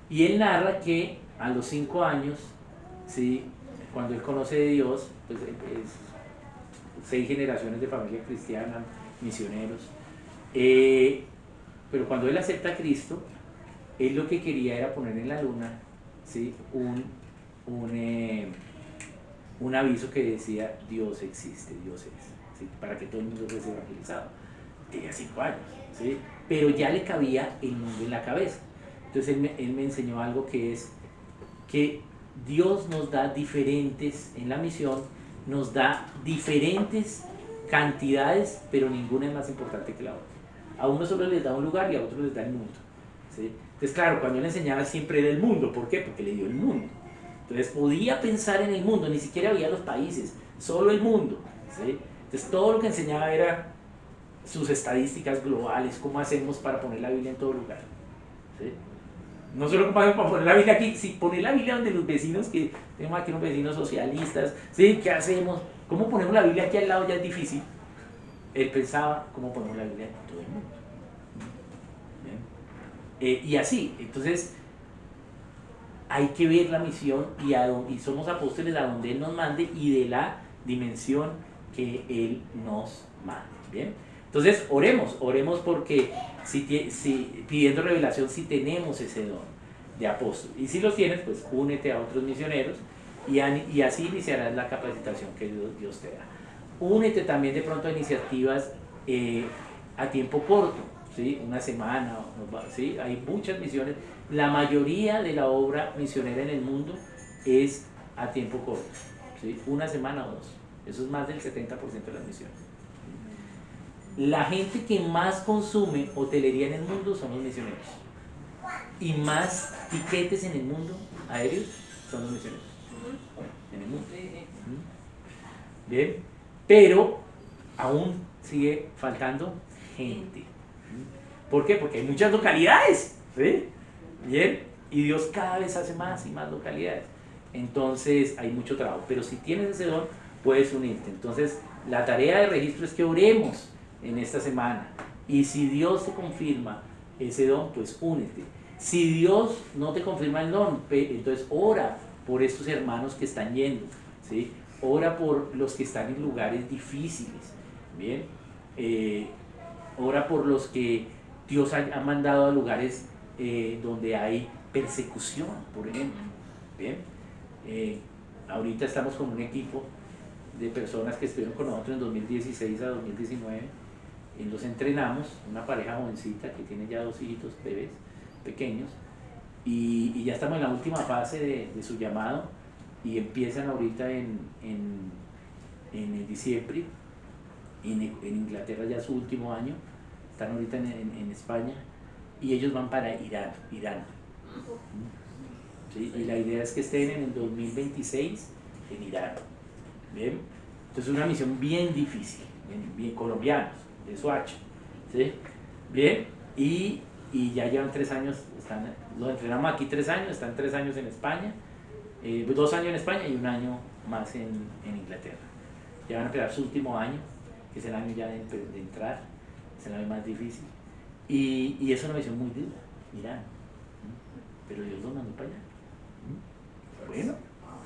y él narra que a los 5 años, ¿sí? Cuando él conoce de Dios, pues es 6 generaciones de familia cristiana, misioneros, pero cuando él acepta a Cristo, él lo que quería era poner en la luna, ¿sí? un aviso que decía Dios existe, Dios es, ¿sí? Para que todo el mundo fuese evangelizado. Tenía 5 años, ¿sí? Pero ya le cabía el mundo en la cabeza. Entonces él me enseñó algo que es que Dios nos da diferentes, en la misión, nos da diferentes cantidades, pero ninguna es más importante que la otra. A uno solo les da un lugar y a otro les da el mundo, ¿sí? Entonces, claro, cuando él enseñaba siempre era el mundo. ¿Por qué? Porque le dio el mundo. Entonces podía pensar en el mundo, ni siquiera había los países, solo el mundo, ¿sí? Entonces todo lo que enseñaba era sus estadísticas globales, cómo hacemos para poner la Biblia en todo lugar, ¿sí? No solo cómo hacemos para poner la Biblia aquí, si poner la Biblia donde los vecinos, que tenemos aquí unos vecinos socialistas, ¿sí? ¿Qué hacemos? ¿Cómo ponemos la Biblia aquí al lado? Ya es difícil. Él pensaba cómo ponemos la Biblia en todo el mundo. Y así, entonces hay que ver la misión y somos apóstoles a donde Él nos mande y de la dimensión que Él nos mande. ¿Bien? Entonces oremos porque pidiendo revelación si tenemos ese don de apóstol. Y si lo tienes, pues únete a otros misioneros y así iniciarás la capacitación que Dios te da. Únete también de pronto a iniciativas a tiempo corto, ¿sí? Una semana, ¿sí? Hay muchas misiones. La mayoría de la obra misionera en el mundo es a tiempo corto, ¿sí? Una semana o 2. Eso es más del 70% de las misiones. La gente que más consume hotelería en el mundo son los misioneros. Y más tiquetes en el mundo aéreos son los misioneros. En el mundo. Bien. Pero aún sigue faltando gente. ¿Por qué? Porque hay muchas localidades. ¿Sí? Bien. Y Dios cada vez hace más y más localidades. Entonces hay mucho trabajo. Pero si tienes ese don, puedes unirte. Entonces la tarea de registro es que oremos en esta semana. Y si Dios te confirma ese don, pues únete. Si Dios no te confirma el don, entonces ora por estos hermanos que están yendo. ¿Sí? Ora por los que están en lugares difíciles. Bien. Ora por los que Dios ha mandado a lugares donde hay persecución, por ejemplo. Bien. Ahorita estamos con un equipo de personas que estuvieron con nosotros en 2016 a 2019 y los entrenamos, una pareja jovencita que tiene ya 2 hijitos, bebés pequeños, y ya estamos en la última fase de su llamado y empiezan ahorita en diciembre, en Inglaterra ya su último año, están ahorita en España y ellos van para Irán. ¿Sí? Y la idea es que estén en el 2026 en Irán. ¿Bien? Entonces es una misión bien difícil, bien colombianos, de Soacha. ¿Sí? Bien, y ya llevan 3 años, los entrenamos aquí 3 años, están 3 años en España, 2 años en España y 1 año más en Inglaterra. Ya van a esperar su último año, que es el año ya de entrar, es el año más difícil. Y es una misión muy dura, Irán. Pero Dios los mandó para allá. Bueno,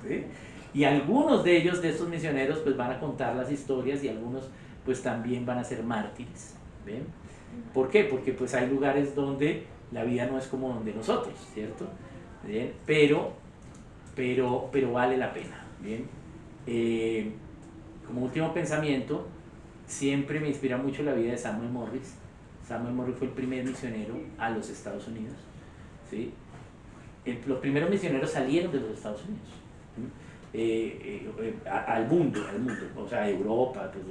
¿sí? Y algunos de ellos, de estos misioneros, pues van a contar las historias y algunos pues también van a ser mártires. ¿Ven? ¿Por qué? Porque pues hay lugares donde la vida no es como donde nosotros, ¿cierto? ¿Bien? Pero vale la pena. ¿Bien? Como último pensamiento, siempre me inspira mucho la vida de Samuel Morris. Samuel Morris fue el primer misionero a los Estados Unidos. ¿Sí? Los primeros misioneros salieron de los Estados Unidos. Al mundo, o sea, a Europa, pues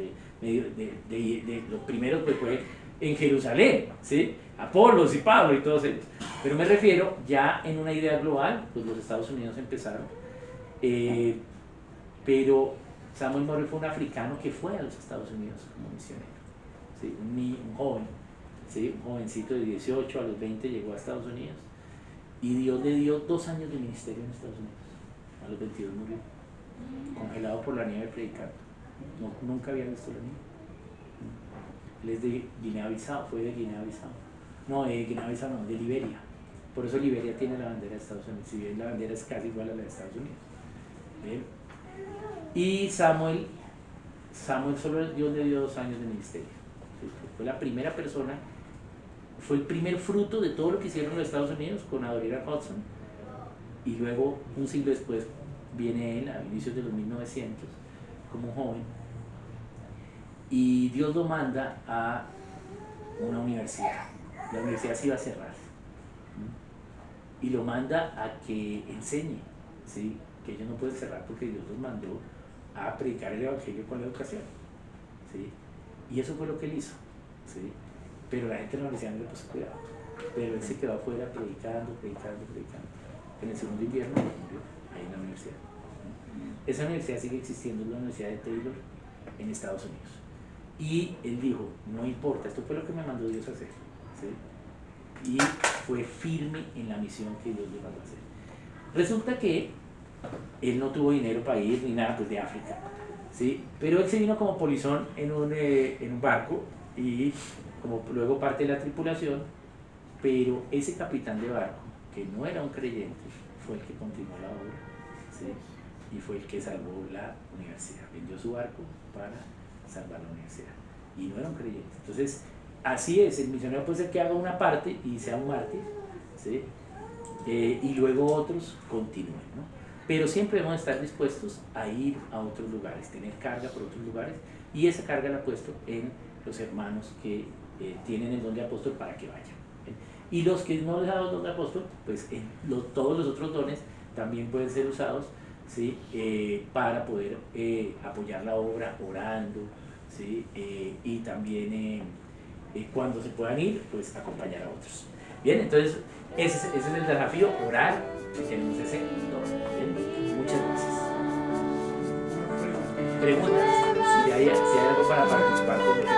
los primeros pues fue en Jerusalén, ¿sí? Apolos y Pablo y todos ellos. Pero me refiero ya en una idea global, pues los Estados Unidos empezaron, pero Samuel Morris fue un africano que fue a los Estados Unidos como misionero, ¿sí? Un joven, ¿sí? Un jovencito de 18 a los 20 llegó a Estados Unidos y Dios le dio 2 años de ministerio en Estados Unidos. A los 22 murió, congelado por la nieve predicando. Nunca había visto la nieve. Él es de Guinea-Bissau, fue de Guinea-Bissau. No, de Guinea-Bissau no, de Liberia. Por eso Liberia tiene la bandera de Estados Unidos, si bien la bandera es casi igual a la de Estados Unidos. ¿Bien? Y Samuel solo Dios le dio 2 años de ministerio. Fue la primera persona, fue el primer fruto de todo lo que hicieron los Estados Unidos con Adoniram Hudson. Y luego, un siglo después, viene él a inicios de los 1900 como joven y Dios lo manda a una universidad. La universidad se iba a cerrar y lo manda a que enseñe, ¿sí? Que ellos no pueden cerrar porque Dios los mandó a predicar el evangelio con la educación, ¿sí? Y eso fue lo que él hizo, ¿sí? Pero la gente de la universidad no le puso cuidado, pero él se quedó afuera predicando. En el segundo invierno murió ahí en la universidad. Esa universidad sigue existiendo, es la Universidad de Taylor en Estados Unidos. Y él dijo, no importa, esto fue lo que me mandó Dios a hacer. ¿Sí? Y fue firme en la misión que Dios le mandó a hacer. Resulta que él no tuvo dinero para ir ni nada, pues de África. ¿Sí? Pero él se vino como polizón en un barco y como luego parte de la tripulación, pero ese capitán de barco, que no era un creyente, fue el que continuó la obra, ¿sí? Y fue el que salvó la universidad. Vendió su barco para salvar la universidad y no era un creyente. Entonces, así es, el misionero puede ser que haga una parte y sea un mártir, ¿sí? Y luego otros continúen, ¿no? Pero siempre debemos estar dispuestos a ir a otros lugares, tener carga por otros lugares, y esa carga la ha puesto en los hermanos que tienen el don de apóstol para que vayan. Y los que no les ha dado el don de apóstol, pues todos los otros dones también pueden ser usados, ¿sí? Para poder apoyar la obra orando, ¿sí? Y también cuando se puedan ir, pues acompañar a otros. Bien, entonces ese es el desafío, orar, si tenemos ese don. Bien, muchas gracias. Preguntas, si hay algo para participar con